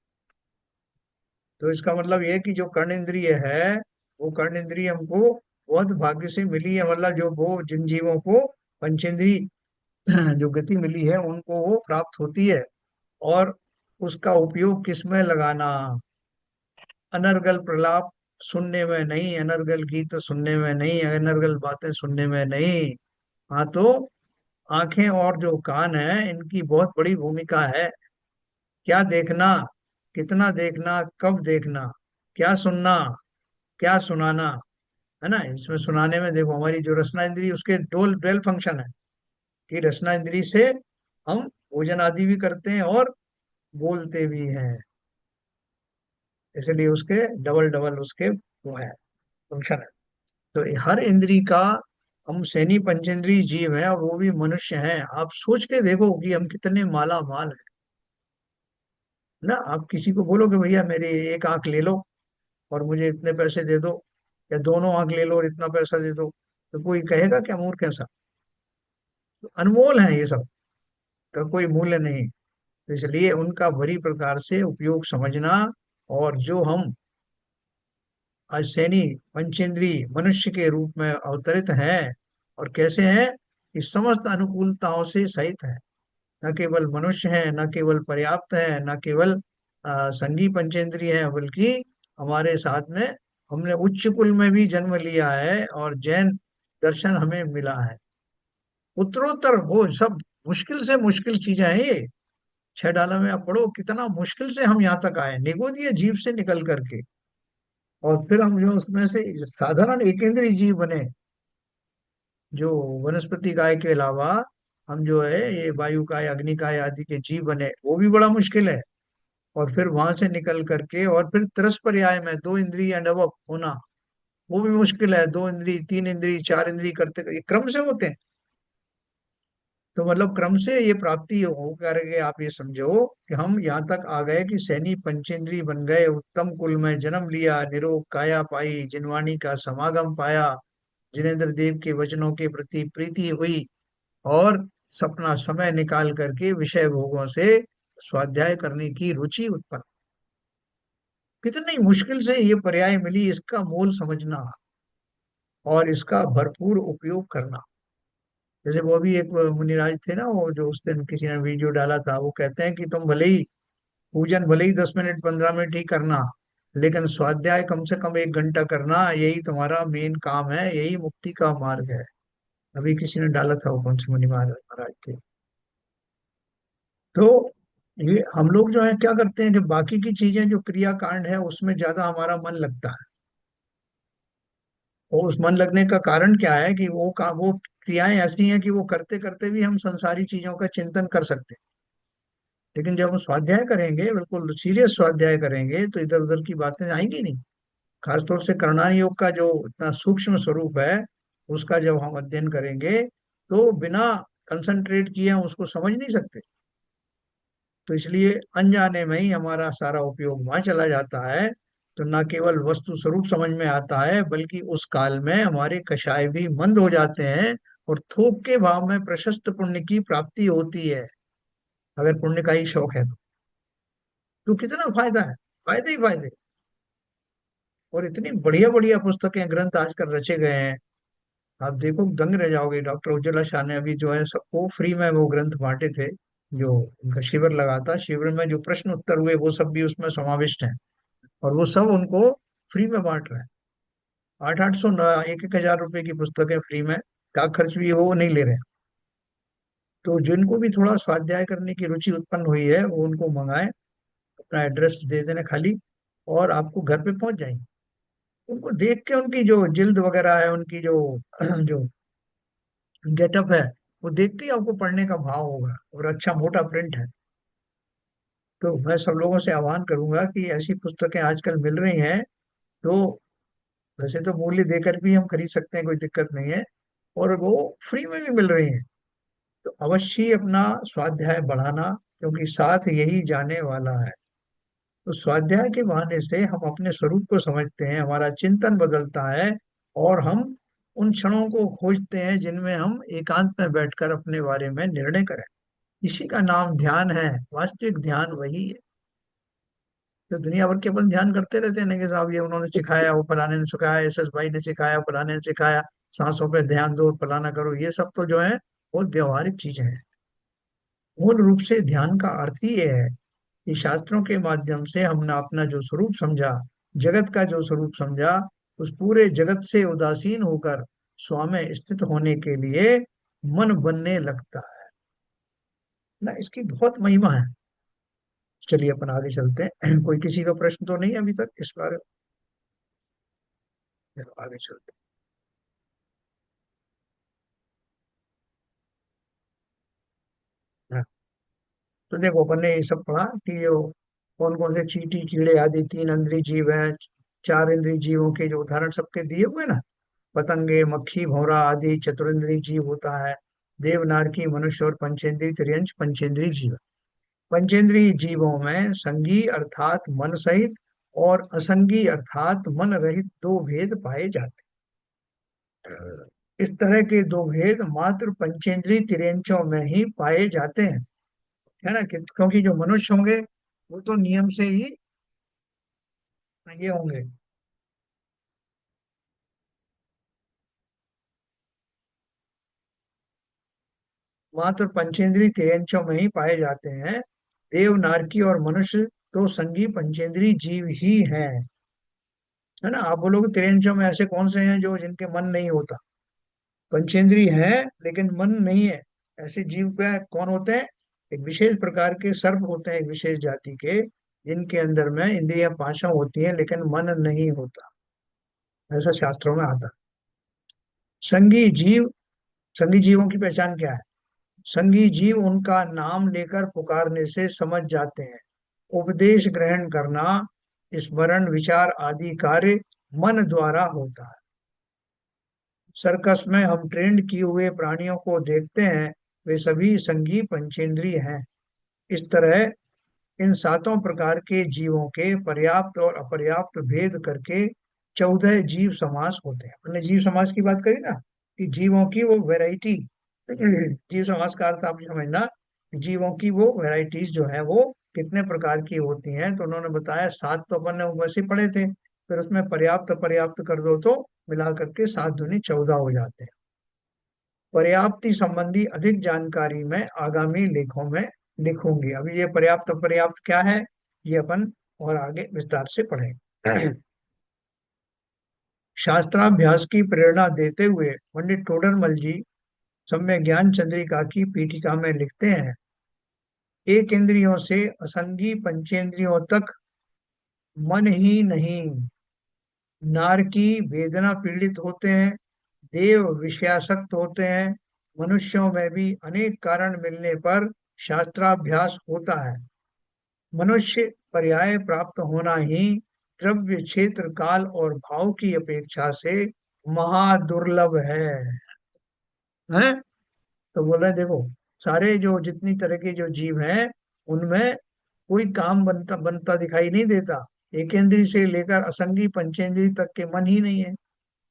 तो इसका मतलब ये है कि जो कर्ण इंद्रिय है, वो कर्ण इंद्रिय हमको बहुत भाग्य से मिली है, मतलब जो वो जिन जीवों को पंचेंद्री जो गति मिली है उनको वो प्राप्त होती है। और उसका उपयोग किस में लगाना? अनर्गल प्रलाप सुनने में नहीं, अनर्गल गीत सुनने में नहीं, अनर्गल बातें सुनने में नहीं। हाँ तो आंखें और जो कान है इनकी बहुत बड़ी भूमिका है। क्या देखना, कितना देखना, कब देखना, क्या सुनना, क्या सुनाना, है ना। इसमें सुनाने में देखो, हमारी जो रसना इंद्री उसके दो डुअल फंक्शन है, कि रसना इंद्री से हम भोजन आदि भी करते हैं और बोलते भी हैं, इसलिए उसके डबल डबल उसके वो है, फंक्शन है। तो हर इंद्री का, हम सैनी पंचेंद्री जीव हैं और वो भी मनुष्य हैं। आप सोच के देखो कि हम कितने माला माल हैं ना। आप किसी को बोलो कि भैया मेरी एक आंख ले लो और मुझे इतने पैसे दे दो, या दोनों आंख ले लो और इतना पैसा दे दो, तो कोई कहेगा क्या मूर्ख कैसा? तो अनमोल है ये सब, का कोई मूल्य नहीं। तो इसलिए उनका बड़ी प्रकार से उपयोग समझना। और जो हम आज सैनी पंचेंद्री मनुष्य के रूप में अवतरित हैं, और कैसे हैं, इस समस्त अनुकूलताओं से सहित है। न केवल मनुष्य है, न केवल पर्याप्त है, न केवल संगी पंचेंद्रिय है, बल्कि हमारे साथ में हमने उच्च कुल में भी जन्म लिया है और जैन दर्शन हमें मिला है। उत्तरोत्तर वो सब मुश्किल से मुश्किल चीजें हैं ये। छह डाला में आप पढ़ो कितना मुश्किल से हम यहाँ तक आए, निगोदीय जीव से निकल करके, और फिर हम जो उसमें से साधारण एकेंद्रीय जीव बने, जो वनस्पति काय के अलावा हम जो है ये वायु काय, अग्नि काय आदि के जीव बने, वो भी बड़ा मुश्किल है। और फिर वहां से निकल करके और फिर तरस पर्याय में दो इंद्रिय एंड अबव होना, वो भी मुश्किल है। दो इंद्रिय, तीन इंद्रिय, चार इंद्रिय करते ये क्रम से होते हैं। तो मतलब क्रम से ये प्राप्ति हो करके आप ये समझो कि हम यहाँ तक आ गए कि सैनी पंचेंद्रिय बन गए, उत्तम कुल में जन्म लिया, निरोग काया पाई, जिनवाणी का समागम पाया, जिनेन्द्र देव के वचनों के प्रति प्रीति हुई, और सपना समय निकाल करके विषय भोगों से स्वाध्याय करने की रुचि उत्पन्न। कितनी मुश्किल से ये पर्याय मिली, इसका मोल समझना और इसका भरपूर उपयोग करना। जैसे वो भी एक मुनिराज थे ना, वो जो उस दिन किसी ने वीडियो डाला था, वो कहते हैं कि तुम भले ही पूजन भले ही 10 मिनट 15 मिनट ही करना, लेकिन स्वाध्याय कम से कम 1 घंटा करना, यही तुम्हारा मेन काम है, यही मुक्ति का मार्ग है। अभी किसी ने डाला था, वो कौन से मुनि महाराज महाराज थे। तो ये हम लोग जो है क्या करते हैं कि बाकी की चीजें जो क्रिया कांड है उसमें ज्यादा हमारा मन लगता है। और उस मन लगने का कारण क्या है कि वो क्रियाएं ऐसी हैं कि वो करते करते भी हम संसारी चीजों का चिंतन कर सकते हैं। लेकिन जब हम स्वाध्याय करेंगे, बिल्कुल सीरियस स्वाध्याय करेंगे, तो इधर उधर की बातें आएंगी नहीं। खासतौर से करणान योग का जो इतना सूक्ष्म स्वरूप है, उसका जब हम अध्ययन करेंगे तो बिना कंसंट्रेट किए हम उसको समझ नहीं सकते। तो इसलिए अनजाने में ही हमारा सारा उपयोग वहां चला जाता है। तो न केवल वस्तु स्वरूप समझ में आता है, बल्कि उस काल में हमारे कषाय भी मंद हो जाते हैं, और थोक के भाव में प्रशस्त पुण्य की प्राप्ति होती है, अगर पुण्य का ही शौक है तो कितना फायदा है, फायदे ही फायदे। और इतनी बढ़िया बढ़िया पुस्तकें ग्रंथ आजकल रचे गए हैं, आप देखो दंग रह जाओगे। डॉक्टर उज्ज्वला शाह ने अभी जो है सबको फ्री में वो ग्रंथ बांटे थे, जो उनका शिविर लगा था, शिविर में जो प्रश्न उत्तर हुए वो सब भी उसमें समाविष्ट हैं, और वो सब उनको फ्री में बांट रहे हैं। 800 800 एक एक हजार रुपए की पुस्तकें फ्री में, डाक खर्च भी वो नहीं ले रहे हैं। तो जिनको भी थोड़ा स्वाध्याय करने की रुचि उत्पन्न हुई है वो उनको मंगाए, अपना एड्रेस दे देना खाली, और आपको घर पे पहुंच जाएंगे। उनको देख के उनकी जो जिल्द वगैरह है, उनकी जो जो गेटअप है, वो देख के ही आपको पढ़ने का भाव होगा, और अच्छा मोटा प्रिंट है। तो मैं सब लोगों से आह्वान करूंगा कि ऐसी पुस्तकें आजकल मिल रही हैं, तो वैसे तो मूल्य देकर भी हम खरीद सकते हैं, कोई दिक्कत नहीं है, और वो फ्री में भी मिल रही हैं। तो अवश्य अपना स्वाध्याय बढ़ाना, क्योंकि साथ यही जाने वाला है। तो स्वाध्याय के बहाने से हम अपने स्वरूप को समझते हैं, हमारा चिंतन बदलता है, और हम उन क्षणों को खोजते हैं जिनमें हम एकांत में बैठकर अपने बारे में निर्णय करें। इसी का नाम ध्यान है। वास्तविक ध्यान वही है। तो दुनिया भर के अपन ध्यान करते रहते हैं ना कि साहब ये उन्होंने सिखाया, वो फलाने ने सिखाया, एस भाई ने सिखाया, फलाने ने सिखाया, सांसों पे ध्यान दो, फलाना करो। ये सब तो जो है बहुत व्यवहारिक चीजें हैं। मूल रूप से ध्यान का अर्थ ही ये है कि शास्त्रों के माध्यम से हमने अपना जो स्वरूप समझा, जगत का जो स्वरूप समझा, उस पूरे जगत से उदासीन होकर स्वयं स्थित होने के लिए मन बनने लगता है ना। इसकी बहुत महिमा है। चलिए अपन आगे चलते हैं। कोई किसी का प्रश्न तो नहीं है अभी तक इस बारे में? चलो आगे चलते हैं। तो देखो अपन ने ये सब पढ़ा कि जो कौन कौन से चींटी कीड़े आदि तीन इंद्रिय जीव हैं। चार इंद्रिय जीवों के जो उदाहरण सबके दिए हुए हैं ना, पतंगे, मक्खी, भौरा आदि चतुरिंद्रिय जीव होता है। देवनारकी, मनुष्य और पंचेंद्रिय तिर्यंच पंचेंद्रिय जीव। पंचेंद्रिय जीवों में संगी अर्थात मन सहित और असंगी अर्थात मन रहित दो भेद पाए जाते हैं। इस तरह के दो भेद मात्र पंचेंद्रिय तिर्यंचों में ही पाए जाते हैं, है ना। क्योंकि जो मनुष्य होंगे वो तो नियम से ही ये होंगे। मात्र पंचेंद्रिय तिर्यंचों में ही पाए जाते हैं। देव, नारकी और मनुष्य तो संगी पंचेंद्रिय जीव ही हैं, है ना। आप बोलोगे तिर्यंचों में ऐसे कौन से हैं जो जिनके मन नहीं होता? पंचेंद्रिय हैं लेकिन मन नहीं है। ऐसे जीव क्या कौन होते हैं? एक विशेष प्रकार के सर्प होते हैं, एक विशेष जाति के, जिनके अंदर में इंद्रियां पांचों होती हैं लेकिन मन नहीं होता। ऐसा शास्त्रों में आता है। संगी जीव, संगी जीवों की पहचान क्या है? संगी जीव उनका नाम लेकर पुकारने से समझ जाते हैं। उपदेश ग्रहण करना, स्मरण, विचार आदि कार्य मन द्वारा होता है। सर्कस में हम ट्रेंड किए हुए प्राणियों को देखते हैं, वे सभी संगी पंचेंद्रिय हैं। इस तरह इन सातों प्रकार के जीवों के पर्याप्त और अपर्याप्त भेद करके 14 जीव समास होते हैं। हमने जीव समास की बात करी ना, कि जीवों की वो वैरायटी। जीव समास का अर्थ आप समझना, जीवों की वो वैरायटीज जो है वो कितने प्रकार की होती हैं। तो उन्होंने बताया सात तो अपन ने वैसे ही पढ़े थे, फिर उसमें पर्याप्त पर्याप्त कर दो तो मिला करके सात दूनी 14 हो जाते हैं। पर्याप्ति संबंधी अधिक जानकारी मैं आगामी लेखों में लिखूंगी। अभी ये पर्याप्त पर्याप्त क्या है, ये अपन और आगे विस्तार से पढ़ेंगे। शास्त्राभ्यास की प्रेरणा देते हुए पंडित टोडरमल जी सम्य ज्ञान चंद्रिका की पीठिका में लिखते हैं, एक इंद्रियों से असंगी पंचेंद्रियों तक मन ही नहीं। नारकी वेदना पीड़ित होते हैं, देव विषयासक्त होते हैं। मनुष्यों में भी अनेक कारण मिलने पर शास्त्राभ्यास होता है। मनुष्य पर्याय प्राप्त होना ही द्रव्य, क्षेत्र, काल और भाव की अपेक्षा से महादुर्लभ है। तो बोल रहे हैं, देखो सारे जो जितनी तरह के जो जीव हैं उनमें कोई काम बनता बनता दिखाई नहीं देता। एकेंद्रीय से लेकर असंगी पंचेंद्रीय तक के मन ही नहीं है,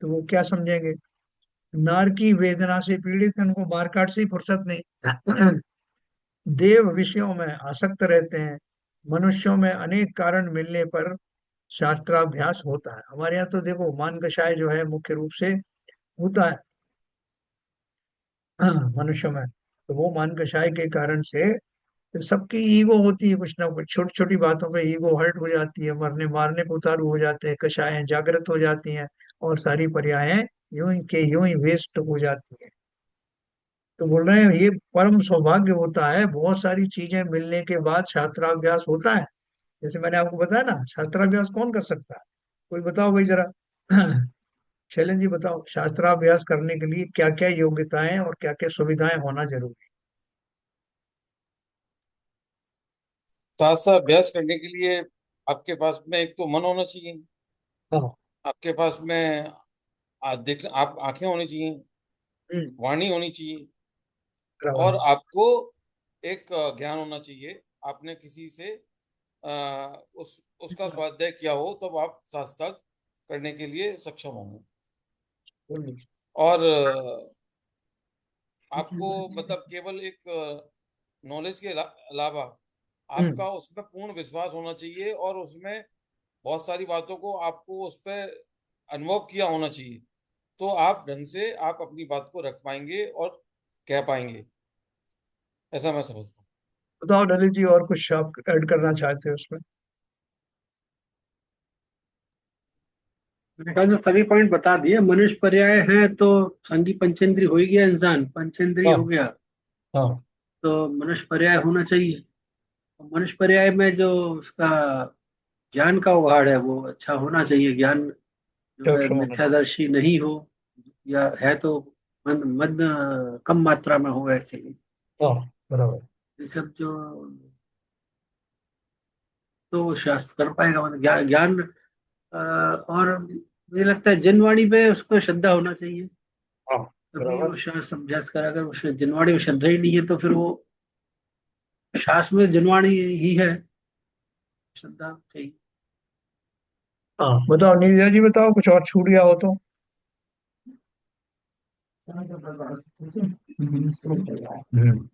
तो वो क्या समझेंगे। नार की वेदना से पीड़ित है, उनको मारकाट से ही फुर्सत नहीं। देव विषयों में आसक्त रहते हैं। मनुष्यों में अनेक कारण मिलने पर शास्त्राभ्यास होता है। हमारे यहाँ तो देखो मान कषाय जो है मुख्य रूप से होता है, हाँ, मनुष्यों में। तो वो मान कषाय के कारण से सबकी ईगो होती है, कुछ ना कुछ छोटी छोटी बातों पे ईगो हर्ट हो जाती है, मरने मारने पे उतारू हो जाते हैं, कषायें जागृत हो जाती हैं, और सारी पर्यायें यूं ही के यूं ही वेस्ट हो जाती हैं। तो बोल रहे हैं ये परम सौभाग्य होता है, बहुत सारी चीजें मिलने के बाद शास्त्राभ्यास होता है। जैसे मैंने आपको बताया ना, शास्त्राभ्यास कौन कर सकता है? कोई बताओ भाई जरा। शैलेंद्र जी बताओ, शास्त्राभ्यास करने के लिए क्या क्या योग्यताएं और क्या क्या सुविधाएं होना जरूरी साथ साथ अभ्यास करने के लिए आपके पास में एक तो मन होना चाहिए। है? हाँ। आपके पास में देख आप आंखें होनी चाहिए। हम्म। वाणी होनी चाहिए। बराबर। और आपको एक ज्ञान होना चाहिए। आपने किसी से उसका स्वाध्याय किया हो तब आप शास्त्रार्थ करने के लिए सक्षम होंगे। बोलिए। और आपको मतलब केवल एक नॉलेज के अलावा हम्म। आपका उसमें पूर्ण विश्वास होना चाहिए, और उसमें बहुत सारी बातों को आपको उस पर अनुभव किया होना चाहिए। तो आप ढंग से आप अपनी बात को रख पाएंगे और कह पाएंगे, ऐसा मैं समझता हूँ। बताओ ललित जी, और कुछ आप ऐड करना चाहते हैं उसमें? मेरे ख्याल से सभी पॉइंट बता दिए। मनुष्य पर्याय है तो संगी पंचेंद्री हो ही गया, इंसान पंचेंद्री हाँ। हो गया, हाँ। तो मनुष्य पर्याय होना चाहिए। और मनुष्य पर्याय में जो उसका ज्ञान का उगाड़ है वो अच्छा होना चाहिए। ज्ञान जो है सक्षम होना चाहिए। मिथ्यादर्शी नहीं हो, या है तो मद कम मात्रा में हो एक्चुअली। हाँ, बराबर। ये सब जो, तो शास्त्र कर पाएगा, मतलब ज्ञान। और मुझे लगता है जिनवाणी पे उसको श्रद्धा होना चाहिए, हाँ, तभी वो बराबर। शास्त्र समझा कर। अगर उस जिनवाणी में श्रद्धा ही नहीं है तो फिर वो शास्त्र में जिनवाणी ही है, श्रद्धा चाहिए। हाँ, बताओ नीरजा जी, बताओ कुछ और छूट गया हो तो। हम्म।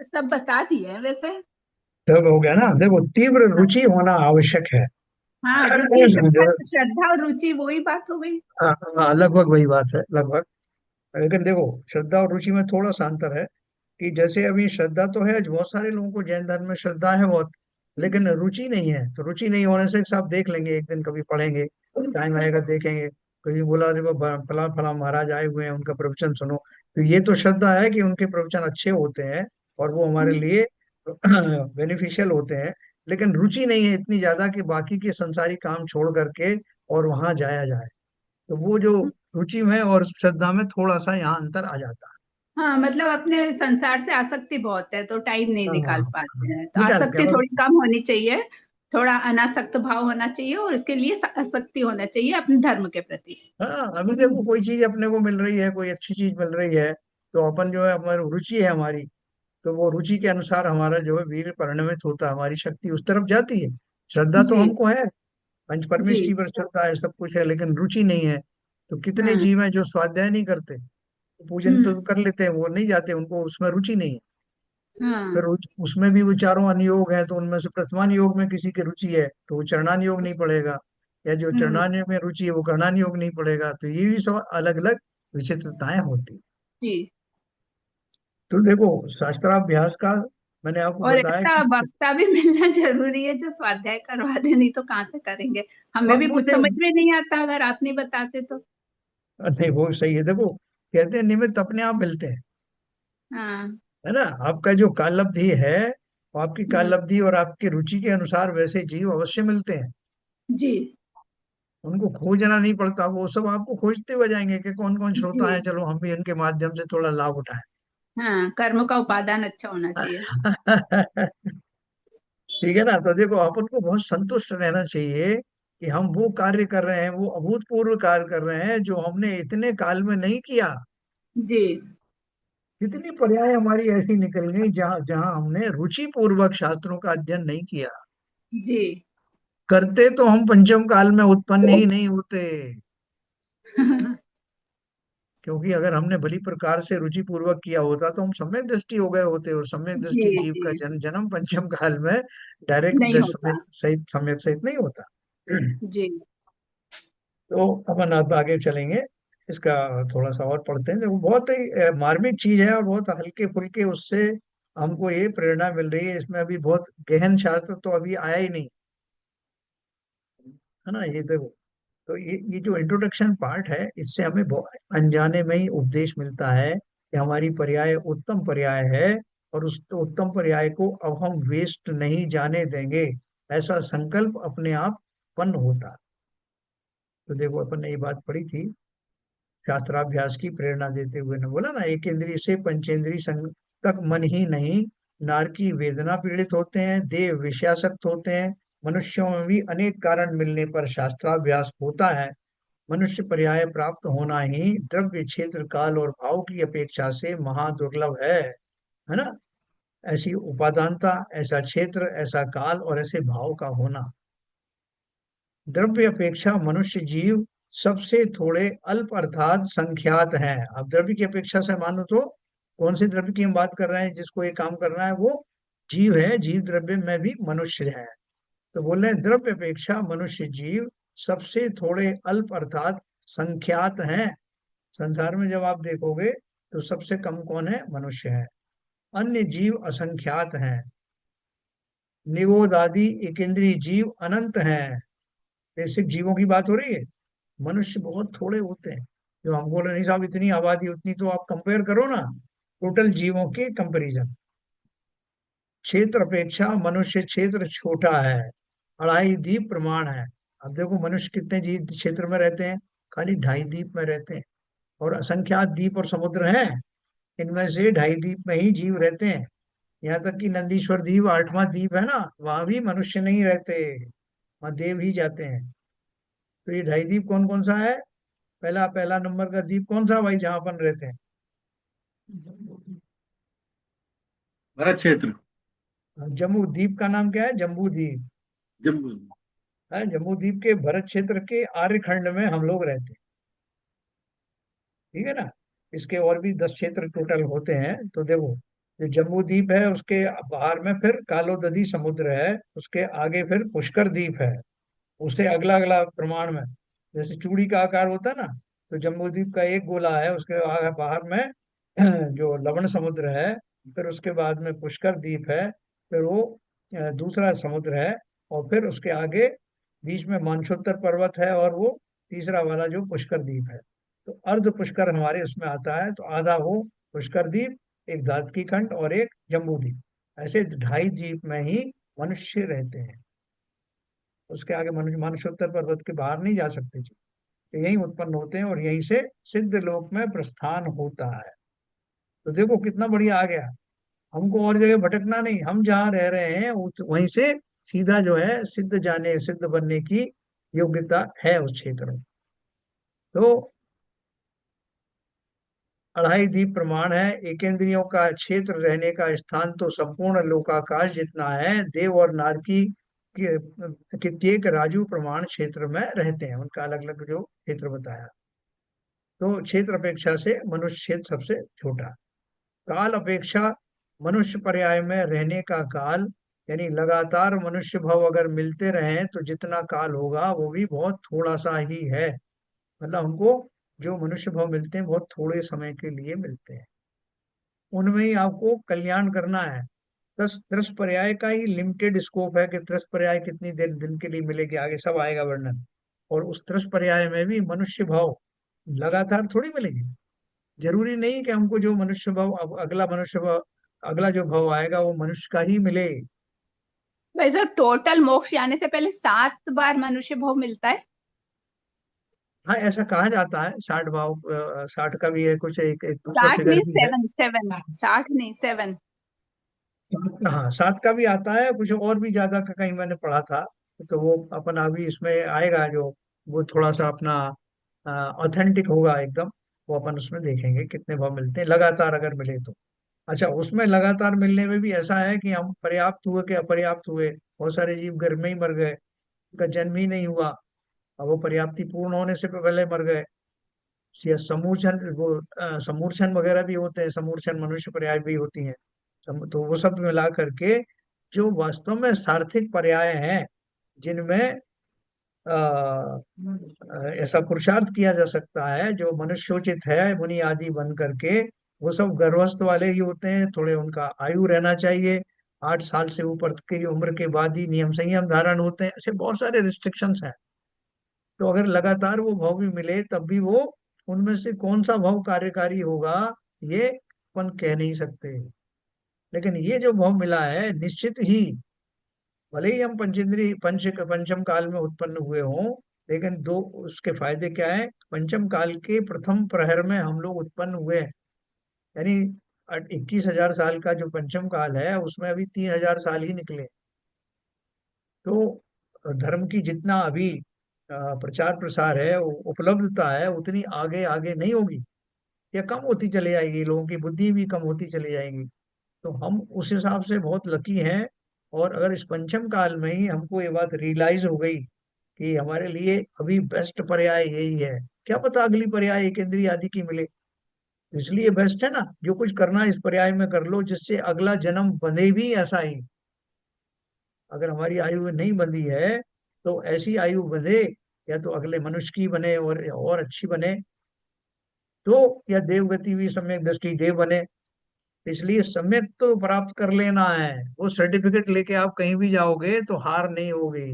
सब बता दिए हैं वैसे। सब हो गया ना। देखो, तीव्र हाँ। रुचि होना आवश्यक है। हाँ, रुचि जो, श्रद्धा और रुचि वही बात हो गई। हाँ, हाँ, लगभग वही बात है, लगभग। लेकिन देखो, श्रद्धा और रुचि में थोड़ा सा अंतर है। कि जैसे अभी श्रद्धा तो है, बहुत सारे लोगों को जैन धर्म में श्रद्धा है बहुत, लेकिन रुचि नहीं है। तो रुचि नहीं होने से सब देख लेंगे, एक दिन कभी पढ़ेंगे, टाइम आएगा देखेंगे, कभी बोला देखो फला फला महाराज आए हुए हैं, उनका प्रवचन सुनो। तो ये तो श्रद्धा है कि उनके प्रवचन अच्छे होते हैं और वो हमारे हम्म। लिए बेनिफिशियल होते हैं। लेकिन रुचि नहीं है इतनी ज्यादा कि बाकी के संसारी काम छोड़ करके और वहां जाया जाए। तो वो जो रुचि में और श्रद्धा में थोड़ा सा यहाँ अंतर आ जाता हाँ, मतलब अपने संसार से आसक्ति बहुत है तो टाइम नहीं है। हाँ, निकाल हाँ, पाते हाँ। हैं, तो निकालते हैं आसक्ति और, थोड़ी कम होनी चाहिए। थोड़ा अनासक्त भाव होना चाहिए और इसके लिए आसक्ति होना चाहिए अपने धर्म के प्रति। हाँ, अभी देखो कोई चीज अपने को मिल रही है, कोई अच्छी चीज मिल रही है, तो अपन जो है, हमारी रुचि है हमारी, तो वो रुचि के अनुसार हमारा जो है वीर परिणमित होता है, हमारी शक्ति उस तरफ जाती है। श्रद्धा तो जी। हमको है, पंच जी। परमेष्टि पर श्रद्धा है, सब कुछ है, लेकिन रुचि नहीं है। तो कितने हाँ। जीव हैं जो स्वाध्याय नहीं करते, पूजन हम्म। तो कर लेते हैं, वो नहीं जाते, उनको उसमें रुचि नहीं है। फिर हाँ। उसमें भी वो चारों अनुयोग है, तो उनमें से प्रथमान योग में किसी की रुचि है तो वो चरणान योग नहीं पड़ेगा, या जो हम्म। चरणान योग में रुचि है वो कर्णान योग नहीं पड़ेगा। तो ये भी सब अलग अलग विचित्रताएं होती हैं। जी। तो देखो, शास्त्राभ्यास का मैंने आपको और बताया ऐसा कि वक्ता भी मिलना जरूरी है जो स्वाध्याय करवा दे, नहीं तो कहाँ से करेंगे। हमें अब भी वो कुछ समझ में नहीं आता अगर आप नहीं बताते तो। नहीं, वो सही है। देखो, कहते हैं निमित्त अपने आप मिलते हैं, हाँ। है ना। आपका जो कालब्धि है, वो आपकी हम्म। कालब्धि और आपकी रुचि के अनुसार वैसे जीव अवश्य मिलते हैं। जी। उनको खोजना नहीं पड़ता, वो सब आपको खोजते हुए जाएंगे कि कौन कौन श्रोता है, जी। चलो हम भी उनके माध्यम से थोड़ा लाभ उठाएं। हाँ, कर्म का उपादान अच्छा होना चाहिए। ठीक है ना। तो देखो, अपन को बहुत संतुष्ट रहना चाहिए कि हम वो कार्य कर रहे हैं, वो अभूतपूर्व कार्य कर रहे हैं जो हमने इतने काल में नहीं किया। जी। कितनी पर्याय हमारी ऐसी निकल गई जहाँ जहाँ हमने रुचि पूर्वक शास्त्रों का अध्ययन नहीं किया। जी। करते तो हम पंचम काल में उत्पन्न ही नहीं होते। क्योंकि अगर हमने भली प्रकार से रुचि पूर्वक किया होता तो हम सम्यक दृष्टि हो गए होते, और सम्यक जी। दृष्टि जीव जी। का जन्म पंचम काल में डायरेक्ट नहीं समेत होता। सहित सम्यक सहित नहीं होता। जी। तो अपन अब आगे चलेंगे, इसका थोड़ा सा और पढ़ते हैं। देखो, बहुत ही मार्मिक चीज है और बहुत हल्के फुल्के उससे हमको ये प्रेरणा मिल रही है। इसमें अभी बहुत गहन शास्त्र तो अभी आया ही नहीं, है ना। ये देखो, तो ये जो इंट्रोडक्शन पार्ट है, इससे हमें अनजाने में ही उपदेश मिलता है कि हमारी पर्याय उत्तम पर्याय है, और उस तो उत्तम पर्याय को अब हम वेस्ट नहीं जाने देंगे, ऐसा संकल्प अपने आप उत्पन्न होता है। तो देखो, अपन ने ये बात पढ़ी थी, शास्त्राभ्यास की प्रेरणा देते हुए ने बोला ना, एक इंद्रिय से पंचेंद्रिय संग तक मन ही नहीं, नार की वेदना पीड़ित होते हैं, देव विषयासक्त होते हैं। मनुष्यों में भी अनेक कारण मिलने पर शास्त्राभ्यास होता है। मनुष्य पर्याय प्राप्त होना ही द्रव्य क्षेत्र काल और भाव की अपेक्षा से महादुर्लभ है ना। ऐसी उपादानता, ऐसा क्षेत्र, ऐसा काल और ऐसे भाव का होना, द्रव्य अपेक्षा मनुष्य जीव सबसे थोड़े अल्प अर्थात संख्यात हैं। अब द्रव्य की अपेक्षा से मानो तो कौन से द्रव्य की हम बात कर रहे हैं, जिसको ये काम करना है वो जीव है, जीव द्रव्य में भी मनुष्य है। तो बोल रहे हैं द्रव्य अपेक्षा मनुष्य जीव सबसे थोड़े अल्प अर्थात संख्यात हैं। संसार में जब आप देखोगे तो सबसे कम कौन है, मनुष्य है। अन्य जीव असंख्यात हैं। निगोद आदि एकेंद्रीय जीव अनंत हैं। बेसिक जीवों की बात हो रही है। मनुष्य बहुत थोड़े होते हैं। जो हम बोले नहीं साहब इतनी आबादी उतनी, तो आप कंपेयर करो ना टोटल जीवों के कंपैरिजन। क्षेत्र अपेक्षा मनुष्य क्षेत्र छोटा है, 2.5 द्वीप प्रमाण है। अब देखो मनुष्य कितने जीव क्षेत्र में रहते हैं, खाली 2.5 द्वीप में रहते हैं। और असंख्यात द्वीप और समुद्र हैं, इनमें से 2.5 द्वीप में ही जीव रहते हैं। यहाँ तक कि नंदीश्वर द्वीप 8वां द्वीप है ना, वहां भी मनुष्य नहीं रहते, वहां देव ही जाते हैं। तो ये 2.5 द्वीप कौन कौन सा है? पहला पहला नंबर का द्वीप कौन सा भाई, जहाँ अपन रहते हैं? भरत क्षेत्र। जम्मू द्वीप का नाम क्या है? जम्बू द्वीप जम्मू। है। जम्मू द्वीप के भरत क्षेत्र के आर्यखंड में हम लोग रहते हैं। ठीक है ना। इसके और भी 10 क्षेत्र टोटल होते हैं। तो देखो जो जम्बू द्वीप है उसके बाहर में फिर कालोदधी समुद्र है, उसके आगे फिर पुष्कर द्वीप है। उससे अगला अगला प्रमाण में, जैसे चूड़ी का आकार होता है ना, तो जम्बू द्वीप का एक गोला है, उसके बाहर में जो लवण समुद्र है, फिर उसके बाद में पुष्कर द्वीप है, फिर वो दूसरा समुद्र है, और फिर उसके आगे बीच में मानसोत्तर पर्वत है, और वो तीसरा वाला जो पुष्कर द्वीप है। तो अर्ध पुष्कर हमारे उसमें आता है, तो आधा वो पुष्कर द्वीप, एक दातकी खंड और एक जम्बू द्वीप, ऐसे 2.5 द्वीप में ही मनुष्य रहते हैं। उसके आगे मनुष्य मानुषोत्तर पर्वत के बाहर नहीं जा सकते जी। तो यही उत्पन्न होते हैं और यहीं से सिद्ध लोक में प्रस्थान होता है। तो देखो कितना बढ़िया आ गया। हमको और जगह भटकना नहीं, हम जहाँ रह रहे हैं वहीं से सीधा जो है सिद्ध जाने, सिद्ध बनने की योग्यता है उस क्षेत्र में। तो 2.5 द्वीप प्रमाण है। एकेंद्रियों का क्षेत्र रहने का स्थान तो संपूर्ण लोकाकाश जितना है। देव और नारकी के कित्येक राजू प्रमाण क्षेत्र में रहते हैं, उनका अलग अलग जो क्षेत्र बताया। तो क्षेत्र अपेक्षा से मनुष्य क्षेत्र सबसे छोटा। काल अपेक्षा मनुष्य पर्याय में रहने का काल, यानी लगातार मनुष्य भव अगर मिलते रहे तो जितना काल होगा वो भी बहुत थोड़ा सा ही है। मतलब हमको जो मनुष्य भव मिलते हैं बहुत थोड़े समय के लिए मिलते हैं, उनमें ही आपको कल्याण करना है। दस दस पर्याय का ही लिमिटेड स्कोप है कि 10 पर्याय कितनी देर दिन के लिए मिलेगी, आगे सब आएगा वर्णन। और उस 10 पर्याय में भी मनुष्य भाव लगातार थोड़ी मिलेगी। जरूरी नहीं कि हमको जो मनुष्य भाव अगला मनुष्य भाव, अगला जो भाव आएगा वो मनुष्य का ही मिले। भाई साहब टोटल मोक्ष आने से पहले 7 बार मनुष्य भोग मिलता है। हाँ ऐसा कहा जाता है, 60 भाव, 60 का भी है कुछ, एक दूसरा 60 फिगर नहीं, भी है। 7 7, 60 नहीं 7। हाँ 7 का भी आता है, कुछ और भी ज्यादा का कहीं मैंने पढ़ा था। तो वो अपन अभी इसमें आएगा जो, वो थोड़ा सा अपना ऑथेंटिक होगा एकदम, वो अपन उसमें देखेंगे कितने भाव मिलते हैं लगातार अगर मिले तो। अच्छा, उसमें लगातार मिलने में भी ऐसा है कि हम पर्याप्त हुए कि अपर्याप्त हुए। बहुत सारे जीव घर में ही मर गए, उनका जन्म ही नहीं हुआ, और वो पर्याप्ति पूर्ण होने से पहले मर गए। या समूर्छन, वो समूर्छन वगैरह भी होते हैं, समूर्छन मनुष्य पर्याय भी होती हैं। तो वो सब मिला करके जो वास्तव में सार्थिक पर्याय हैं, जिनमें ऐसा पुरुषार्थ किया जा सकता है, जो मनुष्योचित है मुनि आदि बन करके, वो सब गर्भस्थ वाले ही होते हैं। थोड़े उनका आयु रहना चाहिए, 8 साल से ऊपर की उम्र के बाद ही नियम संयम धारण होते हैं, ऐसे बहुत सारे रिस्ट्रिक्शंस हैं। तो अगर लगातार वो भाव भी मिले तब भी वो, उनमें से कौन सा भाव कार्यकारी होगा ये अपन कह नहीं सकते। लेकिन ये जो भाव मिला है निश्चित ही, भले ही हम पंचेंद्रिय पंचम काल में उत्पन्न हुए हों, लेकिन दो उसके फायदे क्या है, पंचम काल के प्रथम प्रहर में हम लोग उत्पन्न हुए हैं। यानी 21,000 साल का जो पंचम काल है उसमें अभी 3,000 साल ही निकले। तो धर्म की जितना अभी प्रचार प्रसार है, उपलब्धता है, उतनी आगे आगे नहीं होगी, या कम होती चली जाएगी, लोगों की बुद्धि भी कम होती चली जाएगी। तो हम उस हिसाब से बहुत लकी हैं। और अगर इस पंचम काल में ही हमको ये बात रियलाइज हो गई कि हमारे लिए अभी बेस्ट पर्याय यही है। क्या पता अगली पर्याय एक इंद्रिय आदि की मिले, इसलिए बेस्ट है ना, जो कुछ करना है इस पर्याय में कर लो, जिससे अगला जन्म बंधे भी ऐसा ही। अगर हमारी आयु नहीं बंधी है तो ऐसी आयु बंधे, या तो अगले मनुष्य की बने और अच्छी बने, तो या देवगति भी सम्यक दृष्टि देव बने। इसलिए सम्यक तो प्राप्त कर लेना है, वो सर्टिफिकेट लेके आप कहीं भी जाओगे तो हार नहीं होगी।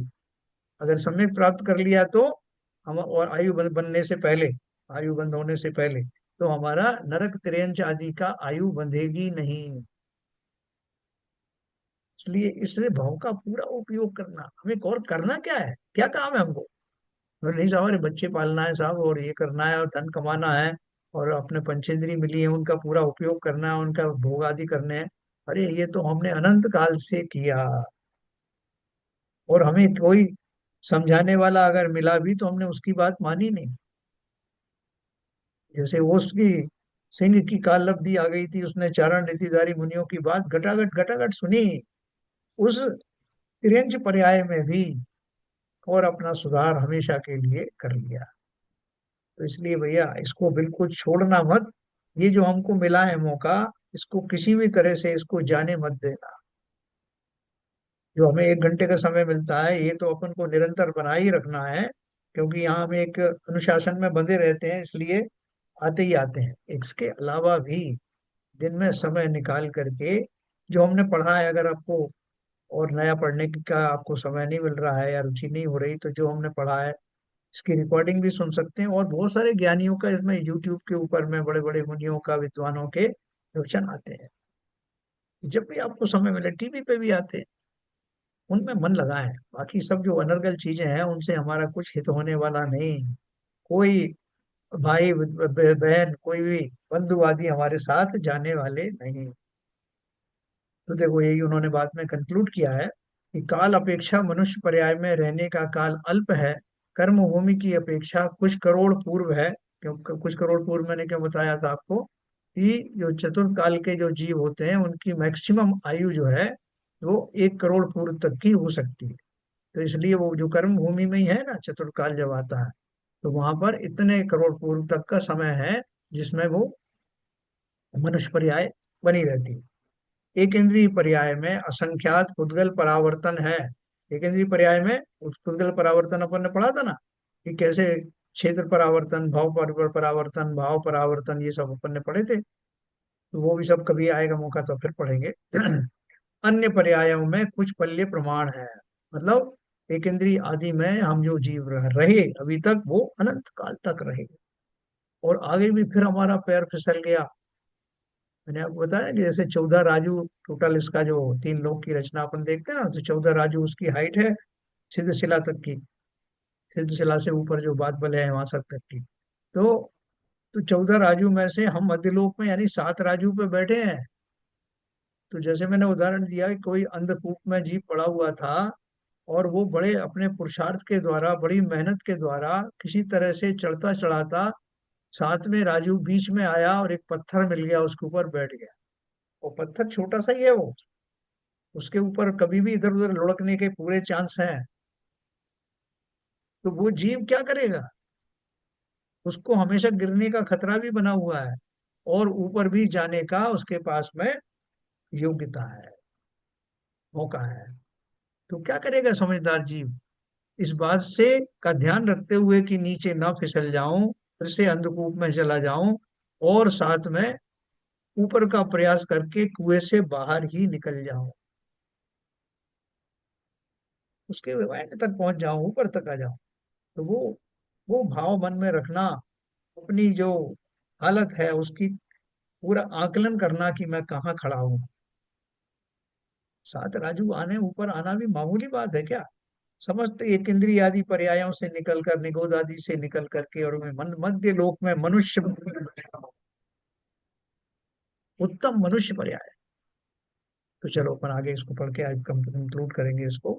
अगर सम्यक प्राप्त कर लिया तो हम, और बनने से पहले, आयु बंद होने से पहले, तो हमारा नरक तिर्यंच आदि का आयु बंधेगी नहीं। इसलिए इस भाव का पूरा उपयोग करना, हमें और करना क्या है, क्या काम है हमको। अरे नहीं साहब, हमारे बच्चे पालना है साहब, और ये करना है, और धन कमाना है, और अपने पंचेंद्रिय मिली है उनका पूरा उपयोग करना है, उनका भोग आदि करने हैं। अरे ये तो हमने अनंत काल से किया, और हमें कोई समझाने वाला अगर मिला भी तो हमने उसकी बात मानी नहीं। जैसे वो उसकी सिंह की काल लब्धि आ गई थी, उसने चारण नीतिधारी मुनियों की बात घटाघट घटाघट सुनी, उस तिर्यंच पर्याय में भी, और अपना सुधार हमेशा के लिए कर लिया। तो इसलिए भैया इसको बिल्कुल छोड़ना मत, ये जो हमको मिला है मौका, इसको किसी भी तरह से इसको जाने मत देना। जो हमें 1 घंटे का समय मिलता है, ये तो अपन को निरंतर बना ही रखना है, क्योंकि यहाँ हम एक अनुशासन में बंधे रहते हैं, इसलिए आते ही आते हैं। इसके अलावा भी दिन में समय निकाल करके जो हमने पढ़ा है, अगर आपको और नया पढ़ने का आपको समय नहीं मिल रहा है या रुचि नहीं हो रही, तो जो हमने पढ़ा है इसकी रिकॉर्डिंग भी सुन सकते हैं। और बहुत सारे ज्ञानियों का इसमें यूट्यूब के ऊपर में, बड़े बड़े मुनियों का, विद्वानों के प्रवचन आते हैं। जब भी आपको समय मिले टीवी पे भी आते हैं, उनमें मन लगाएं। बाकी सब जो अनर्गल चीजें हैं उनसे हमारा कुछ हित होने वाला नहीं। कोई भाई बहन, कोई भी बंधु आदि हमारे साथ जाने वाले नहीं। तो देखो यही उन्होंने बाद में कंक्लूड किया है कि काल अपेक्षा मनुष्य पर्याय में रहने का काल अल्प है, कर्म भूमि की अपेक्षा कुछ करोड़ पूर्व है। क्यों कुछ करोड़ पूर्व, मैंने क्यों बताया था आपको, कि जो चतुर्थ काल के जो जीव होते हैं उनकी मैक्सिमम आयु जो है वो 1 करोड़ पूर्व तक की हो सकती है। तो इसलिए वो जो कर्म भूमि में ही है ना, चतुर्थ काल जब आता है, तो वहां पर इतने करोड़ पूर्व तक का समय है जिसमें वो मनुष्य पर्याय बनी रहती है। एक इंद्रिय पर्याय में असंख्यात पुद्गल परावर्तन है। एक इंद्रिय पर्याय में पुद्गल परावर्तन अपन ने पढ़ा था ना, कि कैसे क्षेत्र परावर्तन, परावर्तन, भाव परावर्तन, ये सब अपन ने पढ़े थे। तो वो भी सब कभी आएगा मौका तो फिर पढ़ेंगे। अन्य पर्यायों में कुछ पल्य प्रमाण है, मतलब एक इंद्रिय आदि में हम जो जीव रहे अभी तक, वो अनंत काल तक रहे, और आगे भी फिर हमारा पैर फिसल गया। मैंने आपको बताया कि जैसे 14 राजू, टोटल इसका जो 3 लोक की रचना अपन देखते हैं ना, तो 14 राजू उसकी हाइट है, सिद्ध शिला तक की, सिद्ध शिला से ऊपर जो बादल है वहां तक की। तो 14 राजू में से हम मध्यलोक में यानी 7 राजू पे बैठे हैं। तो जैसे मैंने उदाहरण दिया कि कोई अंधकूप में जीव पड़ा हुआ था, और वो बड़े अपने पुरुषार्थ के द्वारा, बड़ी मेहनत के द्वारा किसी तरह से चढ़ता चढ़ाता 7वें राजू बीच में आया, और एक पत्थर मिल गया, उसके ऊपर बैठ गया। वो पत्थर छोटा सा ही है, वो उसके ऊपर कभी भी इधर उधर लुढ़कने के पूरे चांस हैं। तो वो जीव क्या करेगा, उसको हमेशा गिरने का खतरा भी बना हुआ है, और ऊपर भी जाने का उसके पास में योग्यता है, मौका है। तो क्या करेगा समझदार जीव, इस बात से का ध्यान रखते हुए कि नीचे ना फिसल जाऊं, फिर से अंधकूप में चला जाऊं, और साथ में ऊपर का प्रयास करके कुएं से बाहर ही निकल जाऊं, उसके एंड तक पहुंच जाऊं, ऊपर तक आ जाऊं। तो वो भाव मन में रखना, अपनी जो हालत है उसकी पूरा आकलन करना कि मैं कहाँ खड़ा हूँ। 7 राजू आने, ऊपर आना भी मामूली बात है क्या। समस्त एक इंद्रिय आदि पर्यायों से निकल कर, निगोद आदि से निकल करके, और मैं मध्य लोक में मनुष्य, उत्तम मनुष्य पर्याय। तो चलो अपन आगे इसको पढ़ के आज कंक्लूड करेंगे इसको।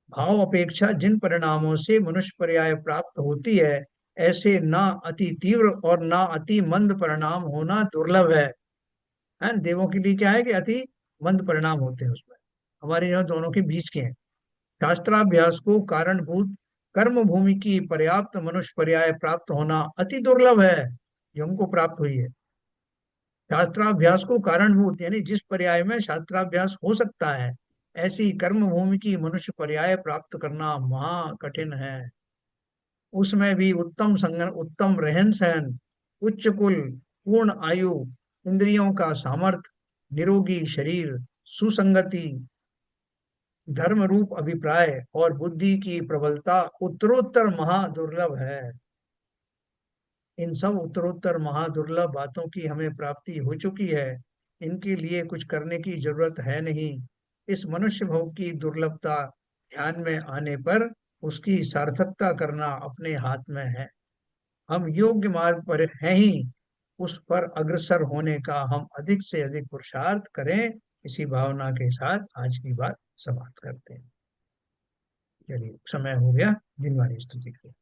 भाव अपेक्षा जिन परिणामों से मनुष्य पर्याय प्राप्त होती है, ऐसे ना अति तीव्र और ना अति मंद परिणाम होना दुर्लभ है। देवों के लिए क्या है कि अति मंद परिणाम होते हैं उसमें, हमारे यहाँ दोनों के बीच के हैं। शास्त्राभ्यास को कारणभूत कर्म भूमि की पर्याप्त मनुष्य पर्याय प्राप्त होना अति दुर्लभ है, जो हमको प्राप्त हुई है। शास्त्राभ्यास को कारणभूत यानी जिस पर्याय में शास्त्राभ्यास हो सकता है, ऐसी कर्म भूमि की मनुष्य पर्याय प्राप्त करना महा कठिन है। उसमें भी उत्तम संगन, उत्तम रहन सहन, उच्च कुल, पूर्ण आयु, इंद्रियों का सामर्थ्य, निरोगी शरीर, सुसंगति, धर्म रूप अभिप्राय और बुद्धि की प्रबलता उत्तरोत्तर महादुर्लभ है। इन सब उत्तरोत्तर महादुर्लभ बातों की हमें प्राप्ति हो चुकी है, इनके लिए कुछ करने की जरूरत है नहीं। इस मनुष्य भोग की दुर्लभता ध्यान में आने पर उसकी सार्थकता करना अपने हाथ में है। हम योग्य मार्ग पर हैं ही, उस पर अग्रसर होने का हम अधिक से अधिक पुरुषार्थ करें। इसी भावना के साथ आज की बात समाप्त करते हैं। चलिए, समय हो गया दिन वाली स्तुति के।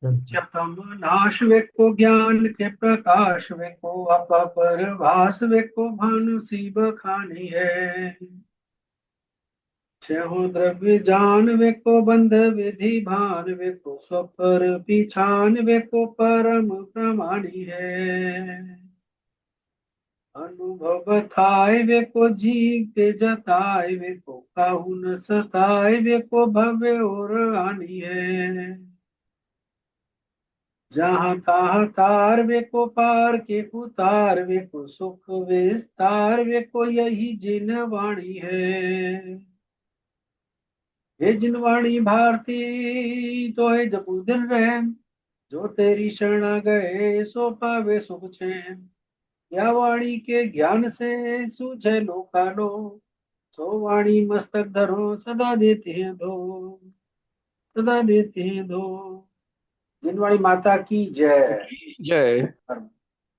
क्षतम नाश वेको ज्ञान के प्रकाश वेको अपर भास वेको भानु सी बखानी है। छहो द्रव्य जान वेको बंध विधि भान वेको स्वपर पिछान वेको परम प्रमाणी है। अनुभव थाय वेको जीव के जताय वेको काहू न सताय वेको भव्य और आनी है। जहाँ तहाँ तार वेको पार के उतार वेको सुख विस्तार वेको यही जिन वाणी है। हे जिन वाणी भारती तो है जपू दिन रहम, जो तेरी शरण गए सो पावे सुख चैन। या वाणी के ज्ञान से सूझे लोकानो, सो वाणी मस्तक धरो सदा देते हैं दो, सदा देते हैं दो। जिनवाणी माता की जय। जय।